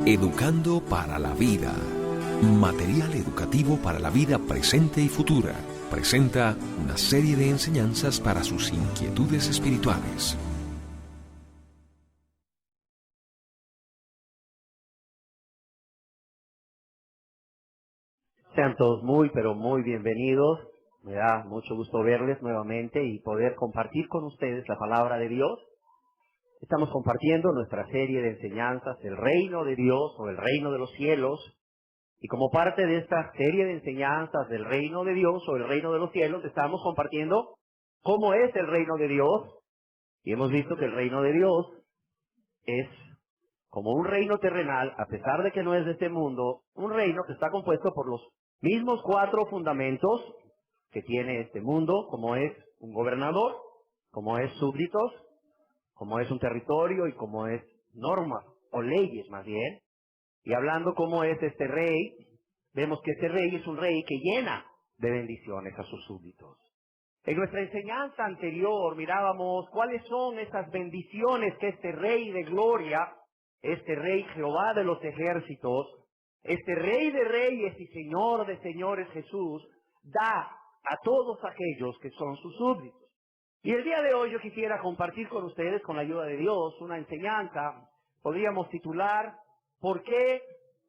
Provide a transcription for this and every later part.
Educando para la vida. Material educativo para la vida presente y futura. Presenta una serie de enseñanzas para sus inquietudes espirituales. Sean todos muy, pero muy bienvenidos. Me da mucho gusto verles nuevamente y poder compartir con ustedes la palabra de Dios. Estamos compartiendo nuestra serie de enseñanzas, el reino de Dios o el reino de los cielos. Y como parte de esta serie de enseñanzas del reino de Dios o el reino de los cielos, estamos compartiendo cómo es el reino de Dios. Y hemos visto que el reino de Dios es como un reino terrenal, a pesar de que no es de este mundo, un reino que está compuesto por los mismos 4 fundamentos que tiene este mundo, como es un gobernador, como es súbditos, como es un territorio y como es normas o leyes más bien. Y hablando cómo es este rey, vemos que este rey es un rey que llena de bendiciones a sus súbditos. En nuestra enseñanza anterior mirábamos cuáles son esas bendiciones que este rey de gloria, este rey Jehová de los ejércitos, este rey de reyes y señor de señores Jesús, da a todos aquellos que son sus súbditos. Y el día de hoy yo quisiera compartir con ustedes, con la ayuda de Dios, una enseñanza, podríamos titular, ¿por qué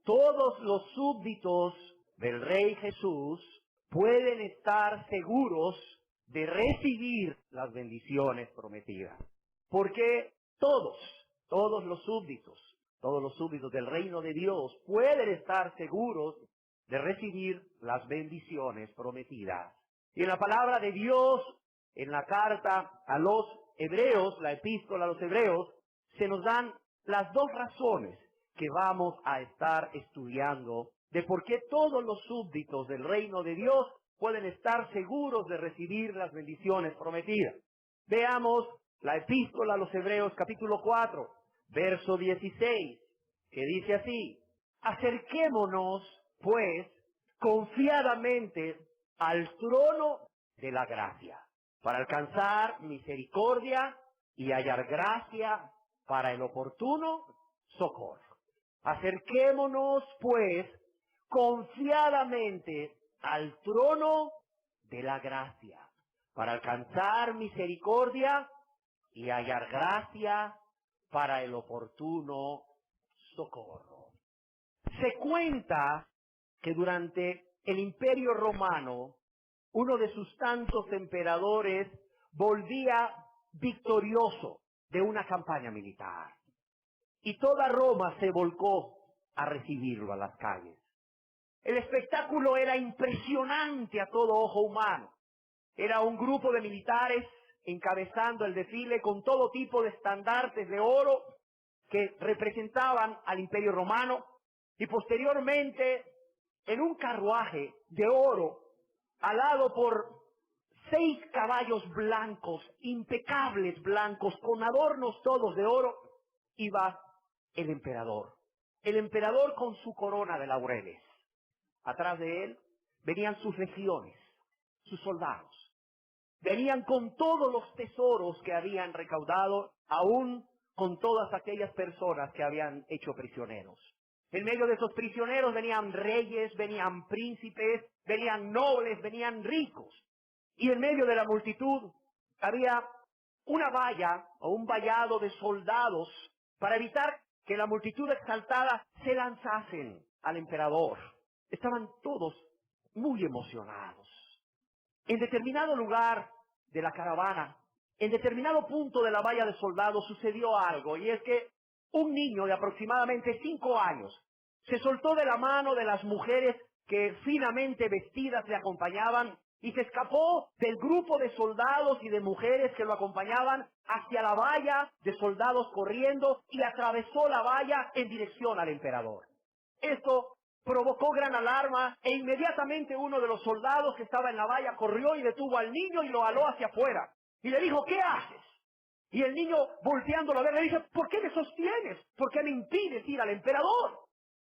todos los súbditos del Rey Jesús pueden estar seguros de recibir las bendiciones prometidas? ¿Por qué todos los súbditos del reino de Dios pueden estar seguros de recibir las bendiciones prometidas? Y en la palabra de Dios, en la carta a los hebreos, la epístola a los hebreos, se nos dan las 2 razones que vamos a estar estudiando de por qué todos los súbditos del reino de Dios pueden estar seguros de recibir las bendiciones prometidas. Veamos la epístola a los hebreos capítulo 4, verso 16, que dice así: acerquémonos, pues, confiadamente al trono de la gracia, para alcanzar misericordia y hallar gracia para el oportuno socorro. Acerquémonos, pues, confiadamente al trono de la gracia, para alcanzar misericordia y hallar gracia para el oportuno socorro. Se cuenta que durante el Imperio Romano, uno de sus tantos emperadores volvía victorioso de una campaña militar. Y toda Roma se volcó a recibirlo a las calles. El espectáculo era impresionante a todo ojo humano. Era un grupo de militares encabezando el desfile con todo tipo de estandartes de oro que representaban al Imperio Romano, y posteriormente en un carruaje de oro alado por 6 caballos blancos, impecables blancos, con adornos todos de oro, iba el emperador con su corona de laureles. Atrás de él venían sus legiones, sus soldados. Venían con todos los tesoros que habían recaudado, aún con todas aquellas personas que habían hecho prisioneros. En medio de esos prisioneros venían reyes, venían príncipes, venían nobles, venían ricos. Y en medio de la multitud había una valla o un vallado de soldados para evitar que la multitud exaltada se lanzasen al emperador. Estaban todos muy emocionados. En determinado lugar de la caravana, en determinado punto de la valla de soldados, sucedió algo, y es que un niño de aproximadamente 5 años se soltó de la mano de las mujeres que finamente vestidas le acompañaban y se escapó del grupo de soldados y de mujeres que lo acompañaban hacia la valla de soldados corriendo, y atravesó la valla en dirección al emperador. Esto provocó gran alarma, e inmediatamente uno de los soldados que estaba en la valla corrió y detuvo al niño y lo jaló hacia afuera. Y le dijo: ¿qué haces? Y el niño, volteándolo a ver, le dice: ¿por qué me sostienes? ¿Por qué me impides ir al emperador?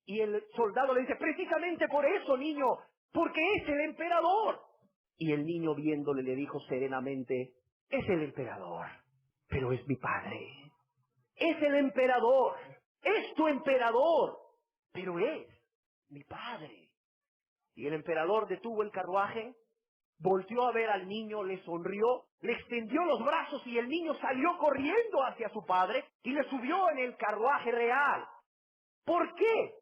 Y el soldado le dice: precisamente por eso, niño, porque es el emperador. Y el niño, viéndole, le dijo serenamente: es el emperador, pero es mi padre. Es el emperador, es tu emperador, pero es mi padre. Y el emperador detuvo el carruaje, volteó a ver al niño, le sonrió, le extendió los brazos y el niño salió corriendo hacia su padre y le subió en el carruaje real. ¿Por qué?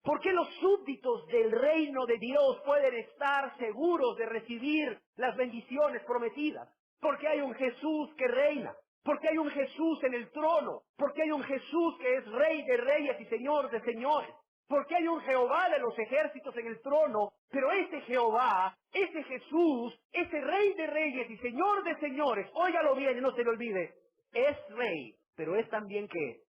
Porque los súbditos del reino de Dios pueden estar seguros de recibir las bendiciones prometidas. Porque hay un Jesús que reina. Porque hay un Jesús en el trono. Porque hay un Jesús que es Rey de reyes y Señor de señores. Porque hay un Jehová de los ejércitos en el trono. Pero ese Jehová, ese Jesús, ese Rey de reyes y Señor de señores, óigalo bien y no se le olvide, es Rey, pero es también ¿qué?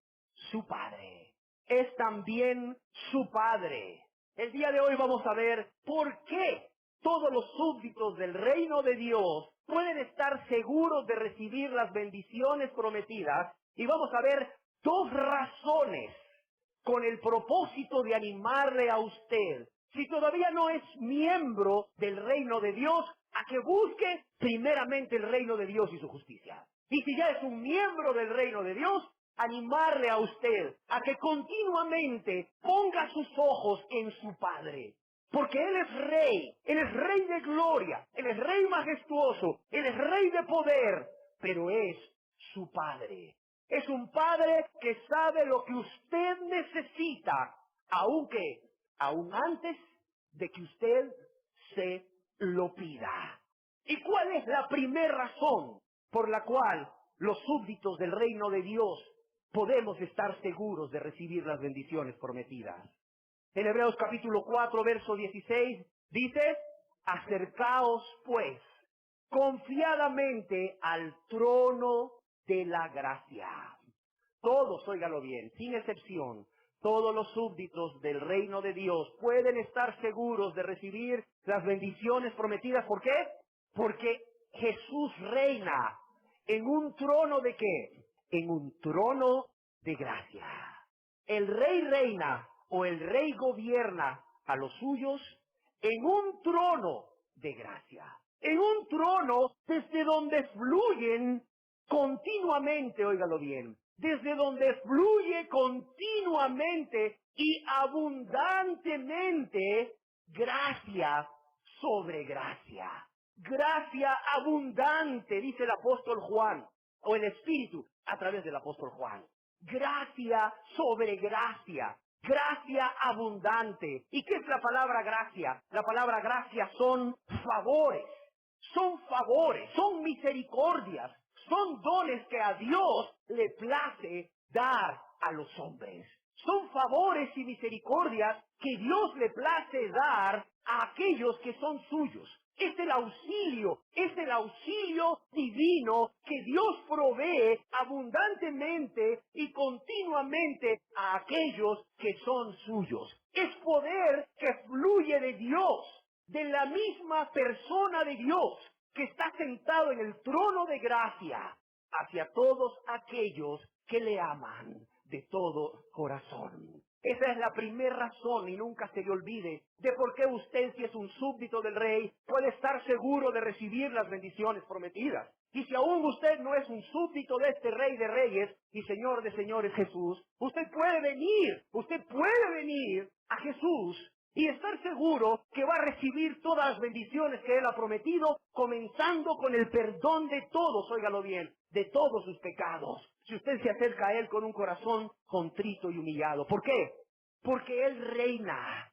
Su Padre. Es también su Padre. El día de hoy vamos a ver por qué todos los súbditos del reino de Dios pueden estar seguros de recibir las bendiciones prometidas. Y vamos a ver dos razones con el propósito de animarle a usted, si todavía no es miembro del reino de Dios, a que busque primeramente el reino de Dios y su justicia. Y si ya es un miembro del reino de Dios, animarle a usted a que continuamente ponga sus ojos en su Padre. Porque Él es Rey de gloria, Él es Rey majestuoso, Él es Rey de poder, pero es su Padre. Es un Padre que sabe lo que usted necesita, aún antes de que usted se lo pida. ¿Y cuál es la primera razón por la cual los súbditos del reino de Dios podemos estar seguros de recibir las bendiciones prometidas? En Hebreos capítulo 4, verso 16, dice, acercaos pues confiadamente al trono de la gracia. Todos, óigalo bien, sin excepción, todos los súbditos del reino de Dios pueden estar seguros de recibir las bendiciones prometidas. ¿Por qué? Porque Jesús reina en un trono ¿de qué? En un trono de gracia. El rey reina o el rey gobierna a los suyos en un trono de gracia. En un trono desde donde fluyen continuamente, óigalo bien, desde donde fluye continuamente y abundantemente gracia sobre gracia. Gracia abundante, dice el apóstol Juan, o el Espíritu a través del apóstol Juan. Gracia sobre gracia. Gracia abundante. ¿Y qué es la palabra gracia? La palabra gracia son favores, son misericordias, son dones que a Dios le place dar a los hombres. Son favores y misericordias que Dios le place dar a aquellos que son suyos. Es el auxilio divino que Dios provee abundantemente y continuamente a aquellos que son suyos. Es poder que fluye de Dios, de la misma persona de Dios, que está sentado en el trono de gracia, hacia todos aquellos que le aman de todo corazón. Esa es la primera razón, y nunca se le olvide, de por qué usted, si es un súbdito del rey, puede estar seguro de recibir las bendiciones prometidas. Y si aún usted no es un súbdito de este Rey de reyes y Señor de señores Jesús, usted puede venir a Jesús y estar seguro que va a recibir todas las bendiciones que Él ha prometido, comenzando con el perdón de todos, óigalo bien, de todos sus pecados. Si usted se acerca a Él con un corazón contrito y humillado. ¿Por qué? Porque Él reina.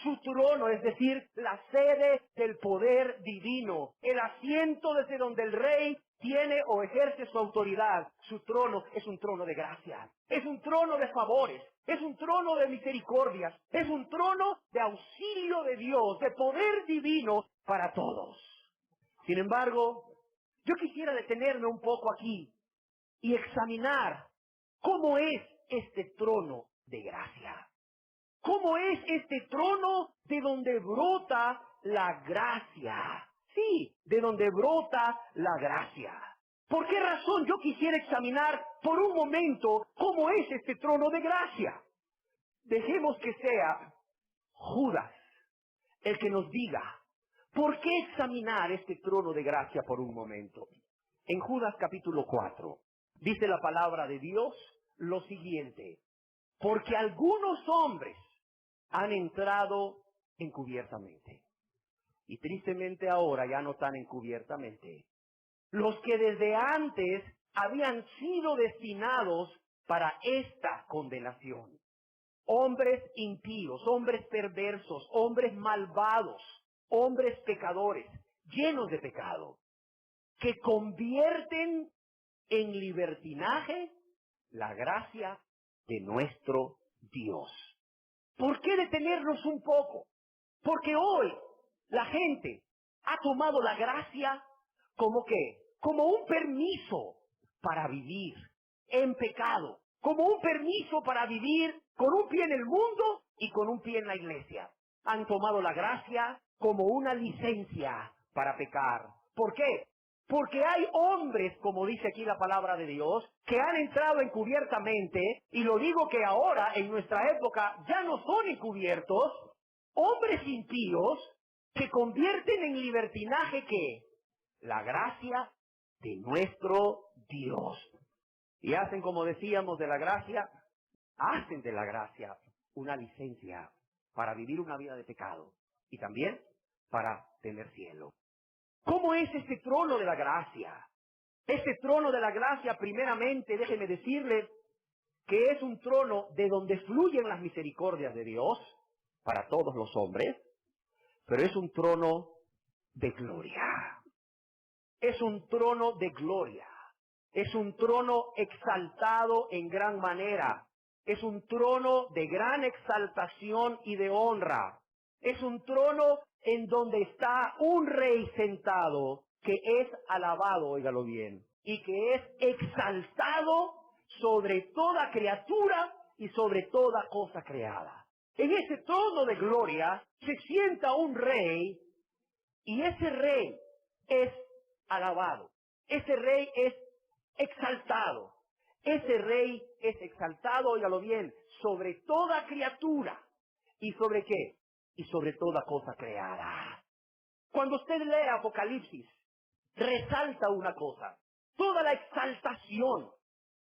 Su trono, es decir, la sede del poder divino, el asiento desde donde el rey tiene o ejerce su autoridad. Su trono es un trono de gracia, es un trono de favores, es un trono de misericordias, es un trono de auxilio de Dios, de poder divino para todos. Sin embargo, yo quisiera detenerme un poco aquí y examinar cómo es este trono de gracia. ¿Cómo es este trono de donde brota la gracia? Sí, de donde brota la gracia. ¿Por qué razón yo quisiera examinar por un momento cómo es este trono de gracia? Dejemos que sea Judas el que nos diga por qué examinar este trono de gracia por un momento. En Judas capítulo 4 dice la palabra de Dios lo siguiente: porque algunos hombres han entrado encubiertamente. Y tristemente ahora ya no tan encubiertamente. Los que desde antes habían sido destinados para esta condenación. Hombres impíos, hombres perversos, hombres malvados, hombres pecadores, llenos de pecado, que convierten en libertinaje la gracia de nuestro Dios. ¿Por qué detenernos un poco? Porque hoy la gente ha tomado la gracia como ¿qué? Como un permiso para vivir en pecado, como un permiso para vivir con un pie en el mundo y con un pie en la iglesia. Han tomado la gracia como una licencia para pecar. ¿Por qué? Porque hay hombres, como dice aquí la palabra de Dios, que han entrado encubiertamente, y lo digo que ahora, en nuestra época, ya no son encubiertos, hombres impíos que convierten en libertinaje ¿qué? La gracia de nuestro Dios. Y hacen, como decíamos, de la gracia, hacen de la gracia una licencia para vivir una vida de pecado y también para tener cielo. ¿Cómo es este trono de la gracia? Este trono de la gracia, primeramente, déjeme decirle que es un trono de donde fluyen las misericordias de Dios para todos los hombres, pero es un trono de gloria. Es un trono de gloria. Es un trono exaltado en gran manera. Es un trono de gran exaltación y de honra. Es un trono en donde está un rey sentado que es alabado, óigalo bien, y que es exaltado sobre toda criatura y sobre toda cosa creada. En ese trono de gloria se sienta un rey, y ese rey es alabado. Ese rey es exaltado. Ese rey es exaltado, óigalo bien, sobre toda criatura. ¿Y sobre qué? Y sobre toda cosa creada. Cuando usted lee Apocalipsis, resalta una cosa: toda la exaltación,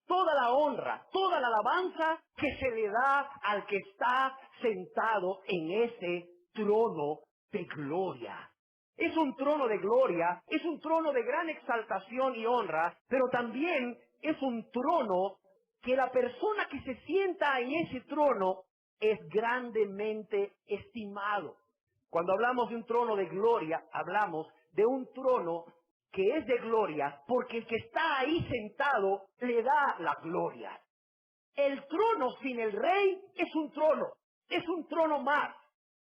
toda la honra, toda la alabanza que se le da al que está sentado en ese trono de gloria. Es un trono de gloria, es un trono de gran exaltación y honra, pero también es un trono que la persona que se sienta en ese trono es grandemente estimado. Cuando hablamos de un trono de gloria, hablamos de un trono que es de gloria porque el que está ahí sentado le da la gloria. El trono sin el rey es un trono más.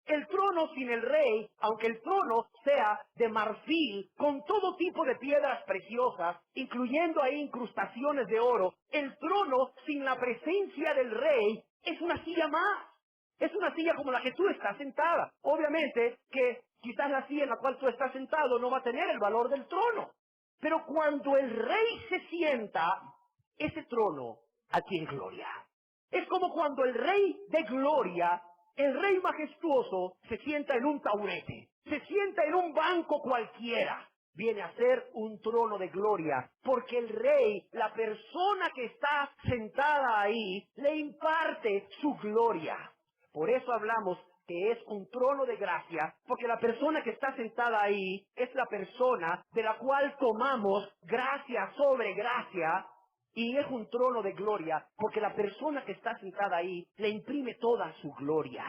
El trono sin el rey, aunque el trono sea de marfil, con todo tipo de piedras preciosas, incluyendo ahí incrustaciones de oro, el trono sin la presencia del rey es una silla más. Es una silla como la que tú estás sentada. Obviamente que quizás la silla en la cual tú estás sentado no va a tener el valor del trono. Pero cuando el rey se sienta, ese trono adquiere gloria. Es como cuando el rey de gloria, el rey majestuoso, se sienta en un taburete, se sienta en un banco cualquiera. Viene a ser un trono de gloria, porque el rey, la persona que está sentada ahí, le imparte su gloria. Por eso hablamos que es un trono de gracia, porque la persona que está sentada ahí es la persona de la cual tomamos gracia sobre gracia. Y es un trono de gloria, porque la persona que está sentada ahí le imprime toda su gloria.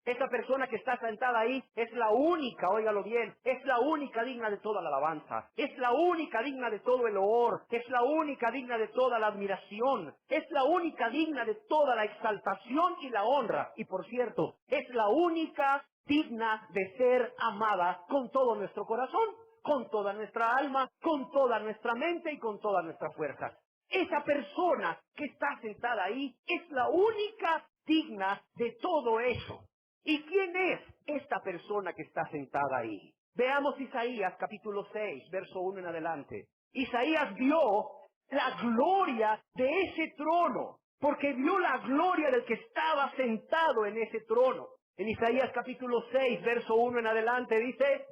Esa persona que está sentada ahí es la única, óigalo bien, es la única digna de toda la alabanza, es la única digna de todo el loor, es la única digna de toda la admiración, es la única digna de toda la exaltación y la honra. Y por cierto, es la única digna de ser amada con todo nuestro corazón, con toda nuestra alma, con toda nuestra mente y con toda nuestra fuerza. Esa persona que está sentada ahí es la única digna de todo eso. ¿Y quién es esta persona que está sentada ahí? Veamos Isaías capítulo 6, verso 1 en adelante. Isaías vio la gloria de ese trono, porque vio la gloria del que estaba sentado en ese trono. En Isaías capítulo 6, verso 1 en adelante dice: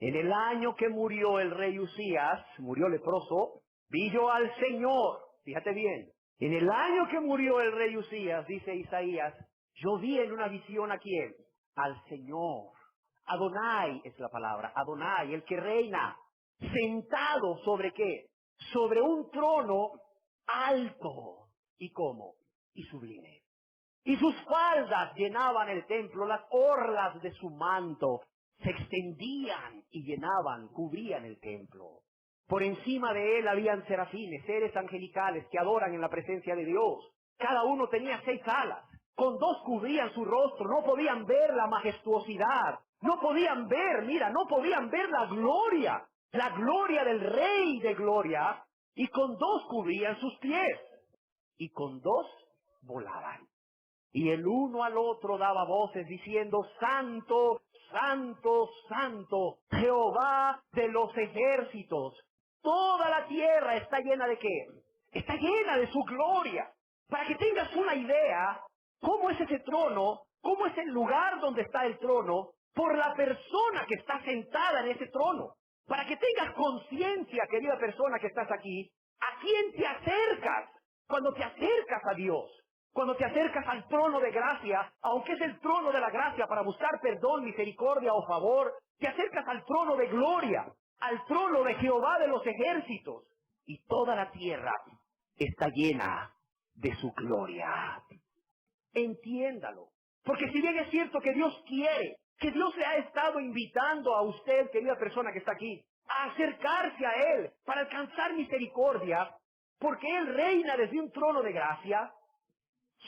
en el año que murió el rey Usías, murió leproso, vi yo al Señor, fíjate bien, En el año que murió el rey Usías, dice Isaías, yo vi en una visión ¿a quién? Al Señor. Adonai es la palabra, Adonai, el que reina, sentado ¿sobre qué? Sobre un trono alto. ¿Y cómo? Y sublime. Y sus faldas llenaban el templo, las orlas de su manto se extendían y llenaban, cubrían el templo. Por encima de él habían serafines, seres angelicales que adoran en la presencia de Dios. Cada uno tenía 6 alas. Con 2 cubrían su rostro, no podían ver la majestuosidad. No podían ver, no podían ver la gloria del Rey de gloria. Y con 2 cubrían sus pies. Y con 2 volaban. Y el uno al otro daba voces diciendo, Santo, Santo, Santo, Jehová de los ejércitos. Toda la tierra está llena ¿de qué? Está llena de su gloria. Para que tengas una idea, cómo es ese trono, cómo es el lugar donde está el trono, por la persona que está sentada en ese trono. Para que tengas conciencia, querida persona que estás aquí, ¿a quién te acercas cuando te acercas a Dios? Cuando te acercas al trono de gracia, aunque es el trono de la gracia para buscar perdón, misericordia o favor, te acercas al trono de gloria, al trono de Jehová de los ejércitos. Y toda la tierra está llena de su gloria. Entiéndalo. Porque si bien es cierto que Dios quiere, que Dios le ha estado invitando a usted, querida persona que está aquí, a acercarse a Él para alcanzar misericordia, porque Él reina desde un trono de gracia,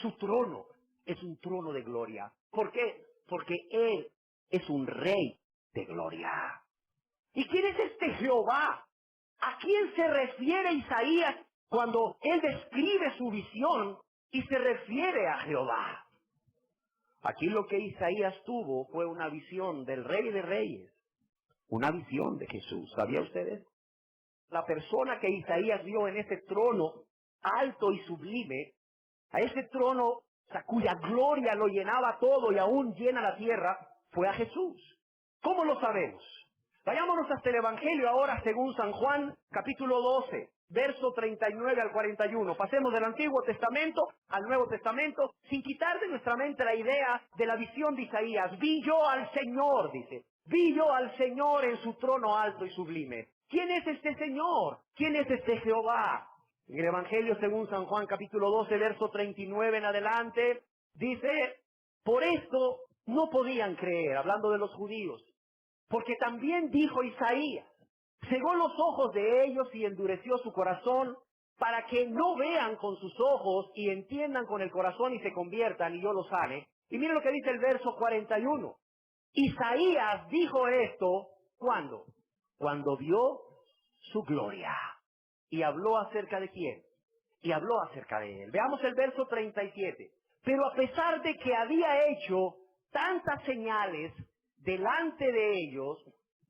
su trono es un trono de gloria. ¿Por qué? Porque Él es un rey de gloria. ¿Y quién es este Jehová? ¿A quién se refiere Isaías cuando él describe su visión y se refiere a Jehová? Aquí lo que Isaías tuvo fue una visión del Rey de Reyes, una visión de Jesús. ¿Sabía ustedes? La persona que Isaías vio en ese trono alto y sublime, a ese trono cuya gloria lo llenaba todo y aún llena la tierra, fue a Jesús. ¿Cómo lo sabemos? Vayámonos hasta el Evangelio ahora según San Juan, capítulo 12, verso 39 al 41. Pasemos del Antiguo Testamento al Nuevo Testamento, sin quitar de nuestra mente la idea de la visión de Isaías. Vi yo al Señor, dice. Vi yo al Señor en su trono alto y sublime. ¿Quién es este Señor? ¿Quién es este Jehová? En el Evangelio según San Juan, capítulo 12, verso 39 en adelante, dice, por esto no podían creer, hablando de los judíos, porque también dijo Isaías, cegó los ojos de ellos y endureció su corazón, para que no vean con sus ojos y entiendan con el corazón y se conviertan y yo los sane. Y miren lo que dice el verso 41. Isaías dijo esto, ¿cuándo? Cuando vio su gloria. ¿Y habló acerca de quién? Y habló acerca de él. Veamos el verso 37. Pero a pesar de que había hecho tantas señales delante de ellos,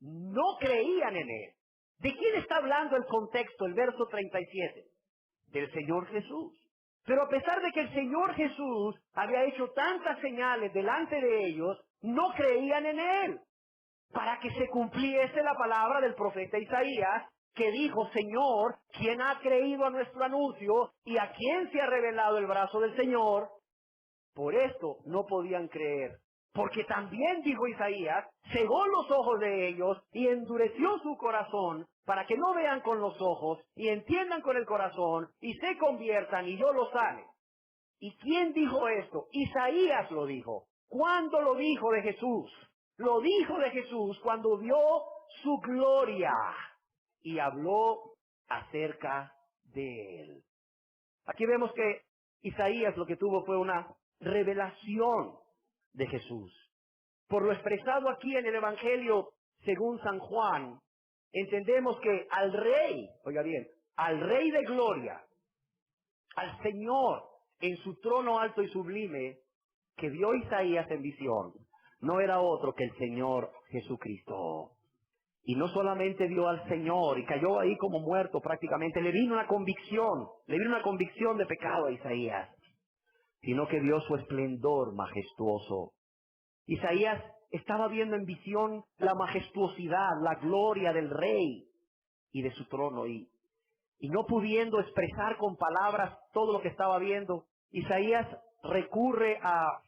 no creían en él. ¿De quién está hablando el contexto, el verso 37? Del Señor Jesús. Pero a pesar de que el Señor Jesús había hecho tantas señales delante de ellos, no creían en él. Para que se cumpliese la palabra del profeta Isaías, que dijo, Señor, ¿quién ha creído a nuestro anuncio y a quién se ha revelado el brazo del Señor? Por esto no podían creer. Porque también, dijo Isaías, cegó los ojos de ellos y endureció su corazón para que no vean con los ojos y entiendan con el corazón y se conviertan y yo los sane. ¿Y quién dijo esto? Isaías lo dijo. ¿Cuándo lo dijo de Jesús? Lo dijo de Jesús cuando vio su gloria y habló acerca de él. Aquí vemos que Isaías lo que tuvo fue una revelación de Jesús. Por lo expresado aquí en el Evangelio según San Juan, entendemos que al Rey, oiga bien, al Rey de gloria, al Señor en su trono alto y sublime, que vio Isaías en visión, no era otro que el Señor Jesucristo. Y no solamente vio al Señor y cayó ahí como muerto prácticamente, le vino una convicción de pecado a Isaías, sino que vio su esplendor majestuoso. Isaías estaba viendo en visión la majestuosidad, la gloria del Rey y de su trono. Y y no pudiendo expresar con palabras todo lo que estaba viendo, Isaías recurre a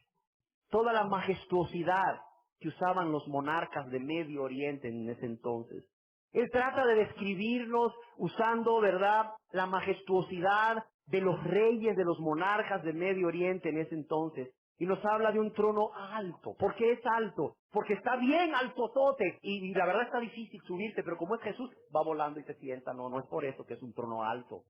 toda la majestuosidad que usaban los monarcas de Medio Oriente en ese entonces. Él trata de describirnos usando, ¿verdad?, la majestuosidad de los reyes, de los monarcas de Medio Oriente en ese entonces. Y nos habla de un trono alto. ¿Por qué es alto? Porque está bien altotote. Y la verdad está difícil subirse, pero como es Jesús, va volando y se sienta. No, no es por eso que es un trono alto.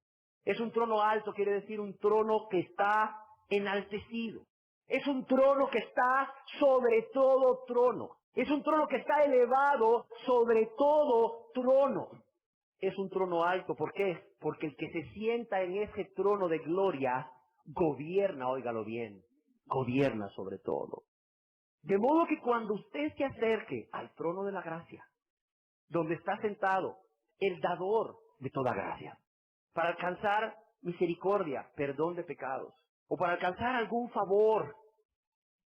Es un trono alto, quiere decir un trono que está enaltecido. Es un trono que está sobre todo trono. Es un trono que está elevado sobre todo trono. Es un trono alto. ¿Por qué? Porque el que se sienta en ese trono de gloria gobierna, óigalo bien, gobierna sobre todo. De modo que cuando usted se acerque al trono de la gracia, donde está sentado el dador de toda gracia, para alcanzar misericordia, perdón de pecados, o para alcanzar algún favor,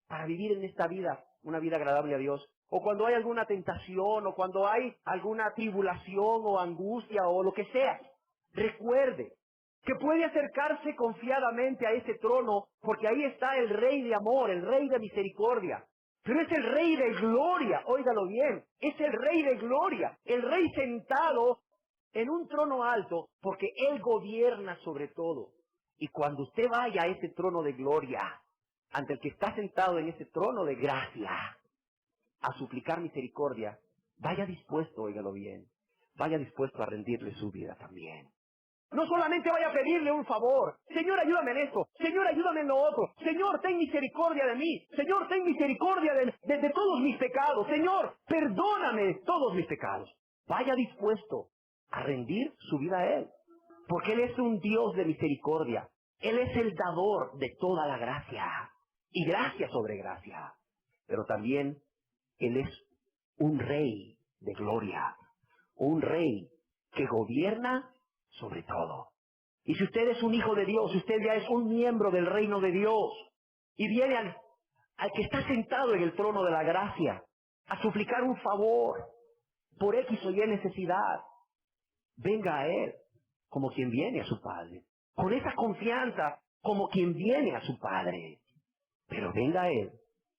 para vivir en esta vida, una vida agradable a Dios, o cuando hay alguna tentación, o cuando hay alguna tribulación o angustia o lo que sea, recuerde que puede acercarse confiadamente a ese trono, porque ahí está el Rey de amor, el Rey de misericordia. Pero es el Rey de gloria, óigalo bien, es el Rey de gloria, el Rey sentado en un trono alto, porque Él gobierna sobre todo. Y cuando usted vaya a ese trono de gloria, ante el que está sentado en ese trono de gracia, a suplicar misericordia, vaya dispuesto, óigalo bien, vaya dispuesto a rendirle su vida también. No solamente vaya a pedirle un favor. Señor, ayúdame en esto. Señor, ayúdame en lo otro. Señor, ten misericordia de mí. Señor, ten misericordia de todos mis pecados. Señor, perdóname todos mis pecados. Vaya dispuesto a rendir su vida a Él. Porque Él es un Dios de misericordia. Él es el dador de toda la gracia. Y gracia sobre gracia. Pero también Él es un Rey de gloria. Un Rey que gobierna sobre todo. Y si usted es un hijo de Dios, usted ya es un miembro del reino de Dios, y viene al que está sentado en el trono de la gracia, a suplicar un favor, por X o Y necesidad, venga a Él, como quien viene a su Padre, con esa confianza, como quien viene a su Padre, pero venga a Él,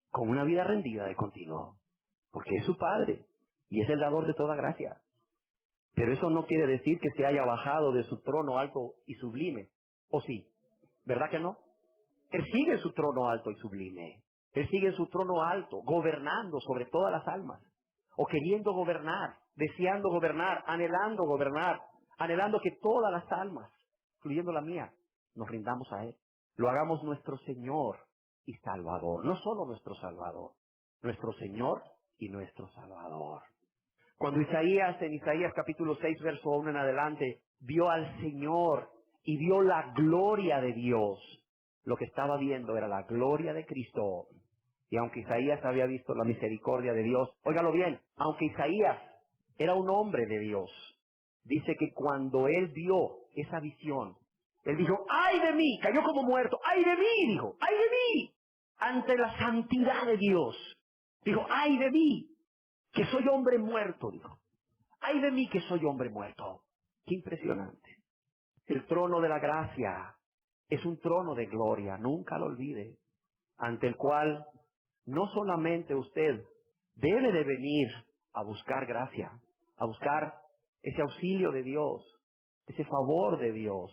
con una vida rendida de continuo, porque es su Padre, y es el dador de toda gracia. Pero eso no quiere decir que se haya bajado de su trono alto y sublime. ¿O sí? ¿Verdad que no? Él sigue en su trono alto y sublime. Él sigue en su trono alto, gobernando sobre todas las almas. O queriendo gobernar, deseando gobernar, anhelando que todas las almas, incluyendo la mía, nos rindamos a Él. Lo hagamos nuestro Señor y Salvador. No solo nuestro Salvador, nuestro Señor y nuestro Salvador. Cuando Isaías, en Isaías capítulo 6, verso 1 en adelante, vio al Señor y vio la gloria de Dios, lo que estaba viendo era la gloria de Cristo. Y aunque Isaías había visto la misericordia de Dios, óigalo bien, aunque Isaías era un hombre de Dios, dice que cuando él vio esa visión, él dijo, ¡ay de mí! Cayó como muerto. ¡Ay de mí! Dijo, ¡ay de mí! Ante la santidad de Dios. Dijo, ¡ay de mí! Que soy hombre muerto, dijo. ¡Ay de mí que soy hombre muerto! ¡Qué impresionante! El trono de la gracia es un trono de gloria, nunca lo olvide, ante el cual no solamente usted debe de venir a buscar gracia, a buscar ese auxilio de Dios, ese favor de Dios,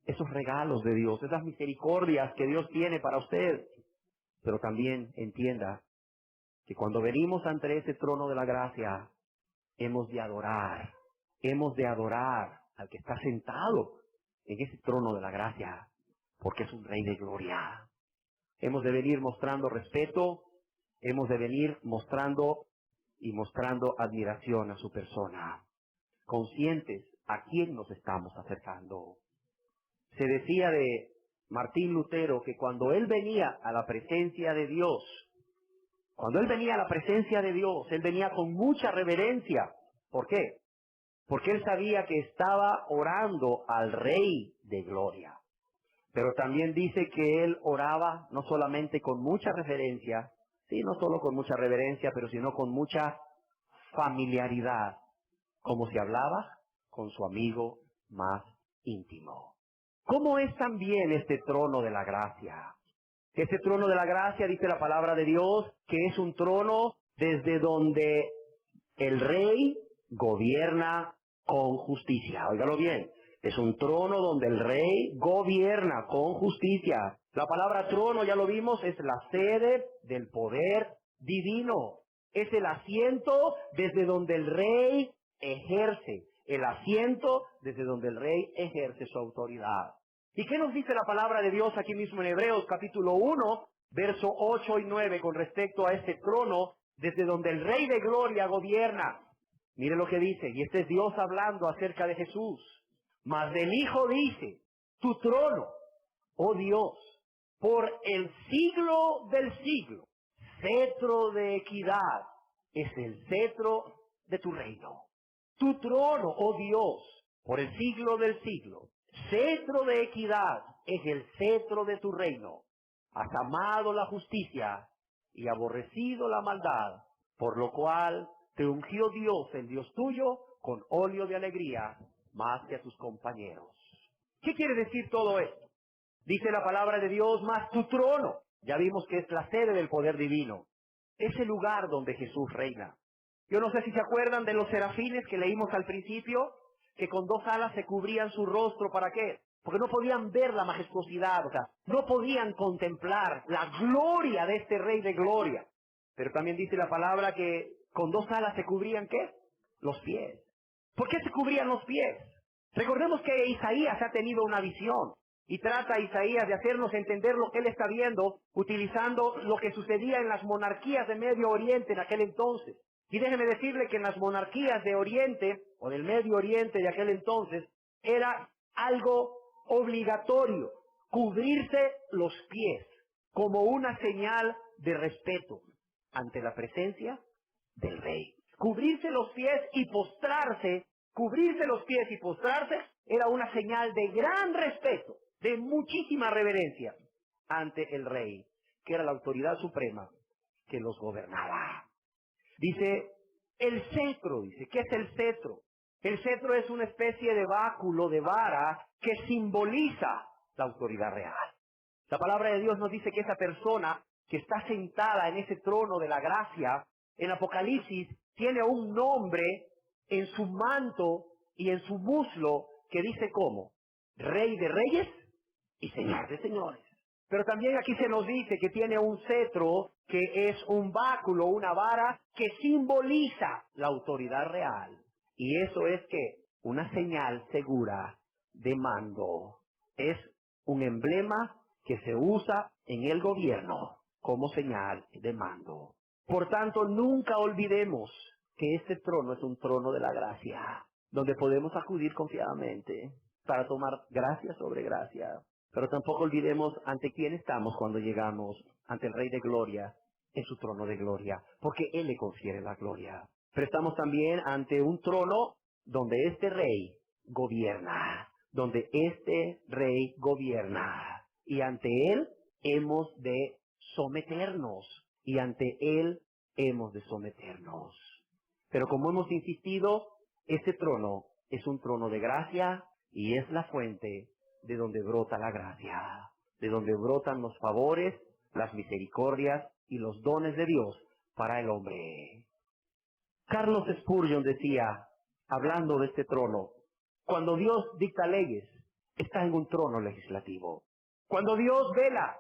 esos regalos de Dios, esas misericordias que Dios tiene para usted, pero también entienda que cuando venimos ante ese trono de la gracia, hemos de adorar al que está sentado en ese trono de la gracia, porque es un Rey de gloria. Hemos de venir mostrando respeto, hemos de venir mostrando admiración a su persona, conscientes a quién nos estamos acercando. Se decía de Martín Lutero que cuando él venía a la presencia de Dios, él venía con mucha reverencia. ¿Por qué? Porque él sabía que estaba orando al Rey de gloria. Pero también dice que él oraba no solamente con mucha reverencia, sí, no solo con mucha reverencia, pero sino con mucha familiaridad, como si hablaba con su amigo más íntimo. ¿Cómo es también este trono de la gracia? Este trono de la gracia, dice la palabra de Dios, que es un trono desde donde el rey gobierna con justicia. Óigalo bien, es un trono donde el rey gobierna con justicia. La palabra trono, ya lo vimos, es la sede del poder divino. Es el asiento desde donde el rey ejerce. El asiento desde donde el rey ejerce su autoridad. ¿Y qué nos dice la palabra de Dios aquí mismo en Hebreos capítulo 1, verso 8 y 9 con respecto a este trono desde donde el Rey de Gloria gobierna? Mire lo que dice, y este es Dios hablando acerca de Jesús. Mas del Hijo dice, tu trono, oh Dios, por el siglo del siglo, cetro de equidad, es el cetro de tu reino. Tu trono, oh Dios, por el siglo del siglo, cetro de equidad es el cetro de tu reino. Has amado la justicia y aborrecido la maldad, por lo cual te ungió Dios, el Dios tuyo, con óleo de alegría, más que a tus compañeros. ¿Qué quiere decir todo esto? Dice la palabra de Dios, más tu trono. Ya vimos que es la sede del poder divino. Es el lugar donde Jesús reina. Yo no sé si se acuerdan de los serafines que leímos al principio, que con 2 alas se cubrían su rostro. ¿Para qué? Porque no podían ver la majestuosidad, o sea, no podían contemplar la gloria de este Rey de Gloria. Pero también dice la palabra que con 2 alas se cubrían, ¿qué? Los pies. ¿Por qué se cubrían los pies? Recordemos que Isaías ha tenido una visión y trata Isaías de hacernos entender lo que él está viendo utilizando lo que sucedía en las monarquías de Medio Oriente en aquel entonces. Y déjeme decirle que en las monarquías de Oriente, o del Medio Oriente de aquel entonces, era algo obligatorio, cubrirse los pies, como una señal de respeto ante la presencia del rey. Cubrirse los pies y postrarse, era una señal de gran respeto, de muchísima reverencia ante el rey, que era la autoridad suprema que los gobernaba. Dice, el cetro, dice, ¿qué es el cetro? El cetro es una especie de báculo, de vara, que simboliza la autoridad real. La palabra de Dios nos dice que esa persona que está sentada en ese trono de la gracia, en Apocalipsis, tiene un nombre en su manto y en su muslo que dice ¿cómo? Rey de reyes y Señor de señores. Pero también aquí se nos dice que tiene un cetro, que es un báculo, una vara, que simboliza la autoridad real. Y eso es que una señal segura de mando. Es un emblema que se usa en el gobierno como señal de mando. Por tanto, nunca olvidemos que este trono es un trono de la gracia, donde podemos acudir confiadamente para tomar gracia sobre gracia. Pero tampoco olvidemos ante quién estamos cuando llegamos ante el Rey de Gloria en su trono de gloria, porque Él le confiere la gloria. Pero estamos también ante un trono donde este Rey gobierna, y ante Él hemos de someternos, Pero como hemos insistido, este trono es un trono de gracia y es la fuente de donde brota la gracia, de donde brotan los favores, las misericordias y los dones de Dios para el hombre. Carlos Spurgeon decía, hablando de este trono, cuando Dios dicta leyes, está en un trono legislativo. Cuando Dios vela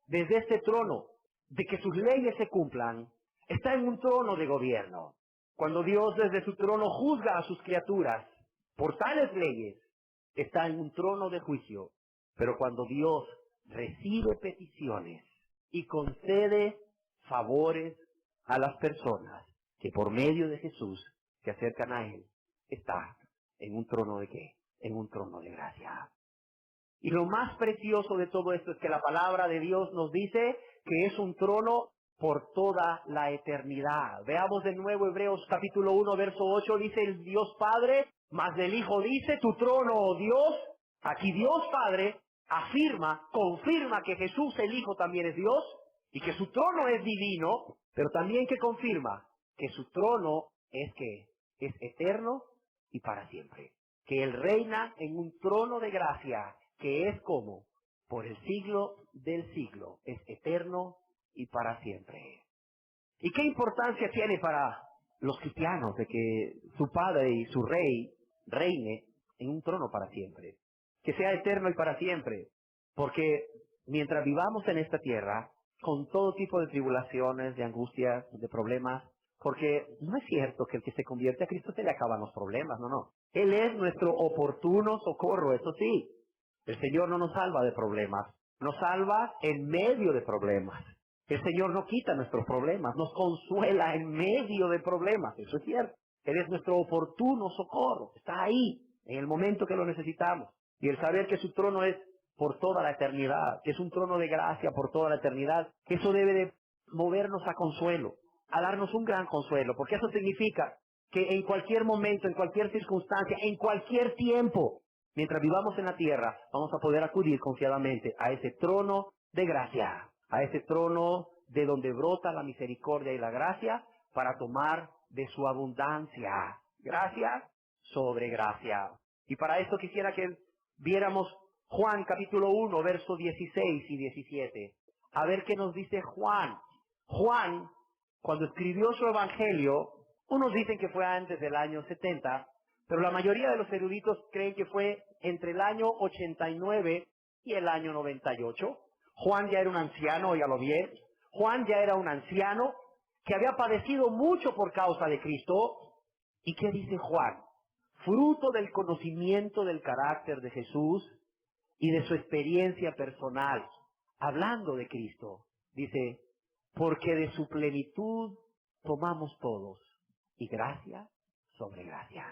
desde este trono de que sus leyes se cumplan, está en un trono de gobierno. Cuando Dios desde su trono juzga a sus criaturas por tales leyes, está en un trono de juicio. Pero cuando Dios recibe peticiones y concede favores a las personas que por medio de Jesús se acercan a Él, está en un trono de ¿qué? En un trono de gracia. Y lo más precioso de todo esto es que la palabra de Dios nos dice que es un trono por toda la eternidad. Veamos de nuevo Hebreos capítulo 1, verso 8, dice el Dios Padre, mas del Hijo dice, tu trono, oh Dios. Aquí Dios Padre confirma que Jesús el Hijo también es Dios y que su trono es divino, pero también que confirma que su trono es eterno y para siempre. que Él reina en un trono de gracia, que es como por el siglo del siglo, es eterno y para siempre. ¿Y qué importancia tiene para los cristianos de que su Padre y su Rey reine en un trono para siempre? Que sea eterno y para siempre. Porque mientras vivamos en esta tierra, con todo tipo de tribulaciones, de angustias, de problemas, porque no es cierto que el que se convierte a Cristo se le acaban los problemas, no. Él es nuestro oportuno socorro, eso sí. El Señor no nos salva de problemas, nos salva en medio de problemas. El Señor no quita nuestros problemas, nos consuela en medio de problemas, eso es cierto. Él es nuestro oportuno socorro, está ahí, en el momento que lo necesitamos. Y el saber que su trono es por toda la eternidad, que es un trono de gracia por toda la eternidad, eso debe de movernos a consuelo, a darnos un gran consuelo, porque eso significa que en cualquier momento, en cualquier circunstancia, en cualquier tiempo, mientras vivamos en la tierra, vamos a poder acudir confiadamente a ese trono de gracia, a ese trono de donde brota la misericordia y la gracia para tomar de su abundancia. Gracia sobre gracia. Y para esto quisiera que viéramos Juan capítulo 1, versos 16 y 17. A ver qué nos dice Juan. Juan, cuando escribió su evangelio, unos dicen que fue antes del año 70, pero la mayoría de los eruditos creen que fue entre el año 89 y el año 98. Juan ya era un anciano, óigalo bien. Juan ya era un anciano que había padecido mucho por causa de Cristo. ¿Y qué dice Juan? Fruto del conocimiento del carácter de Jesús y de su experiencia personal, hablando de Cristo, dice, porque de su plenitud tomamos todos, y gracia sobre gracia.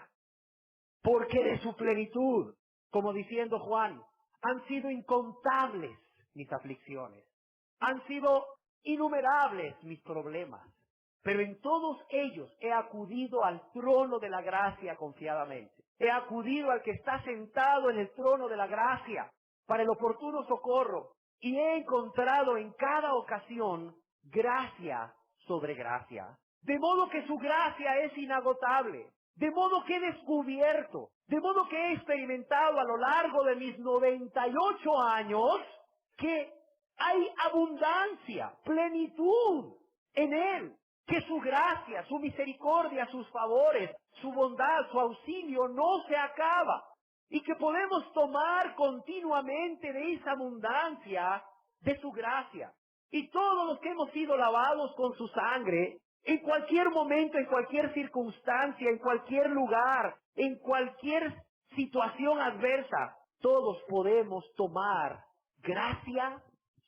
Porque de su plenitud, como diciendo Juan, han sido incontables mis aflicciones, han sido innumerables mis problemas, pero en todos ellos he acudido al trono de la gracia confiadamente. He acudido al que está sentado en el trono de la gracia para el oportuno socorro y he encontrado en cada ocasión gracia sobre gracia. De modo que su gracia es inagotable, de modo que he descubierto, de modo que he experimentado a lo largo de mis 98 años que hay abundancia, plenitud en Él, que su gracia, su misericordia, sus favores, su bondad, su auxilio no se acaba y que podemos tomar continuamente de esa abundancia de su gracia. Y todos los que hemos sido lavados con su sangre, en cualquier momento, en cualquier circunstancia, en cualquier lugar, en cualquier situación adversa, todos podemos tomar gracia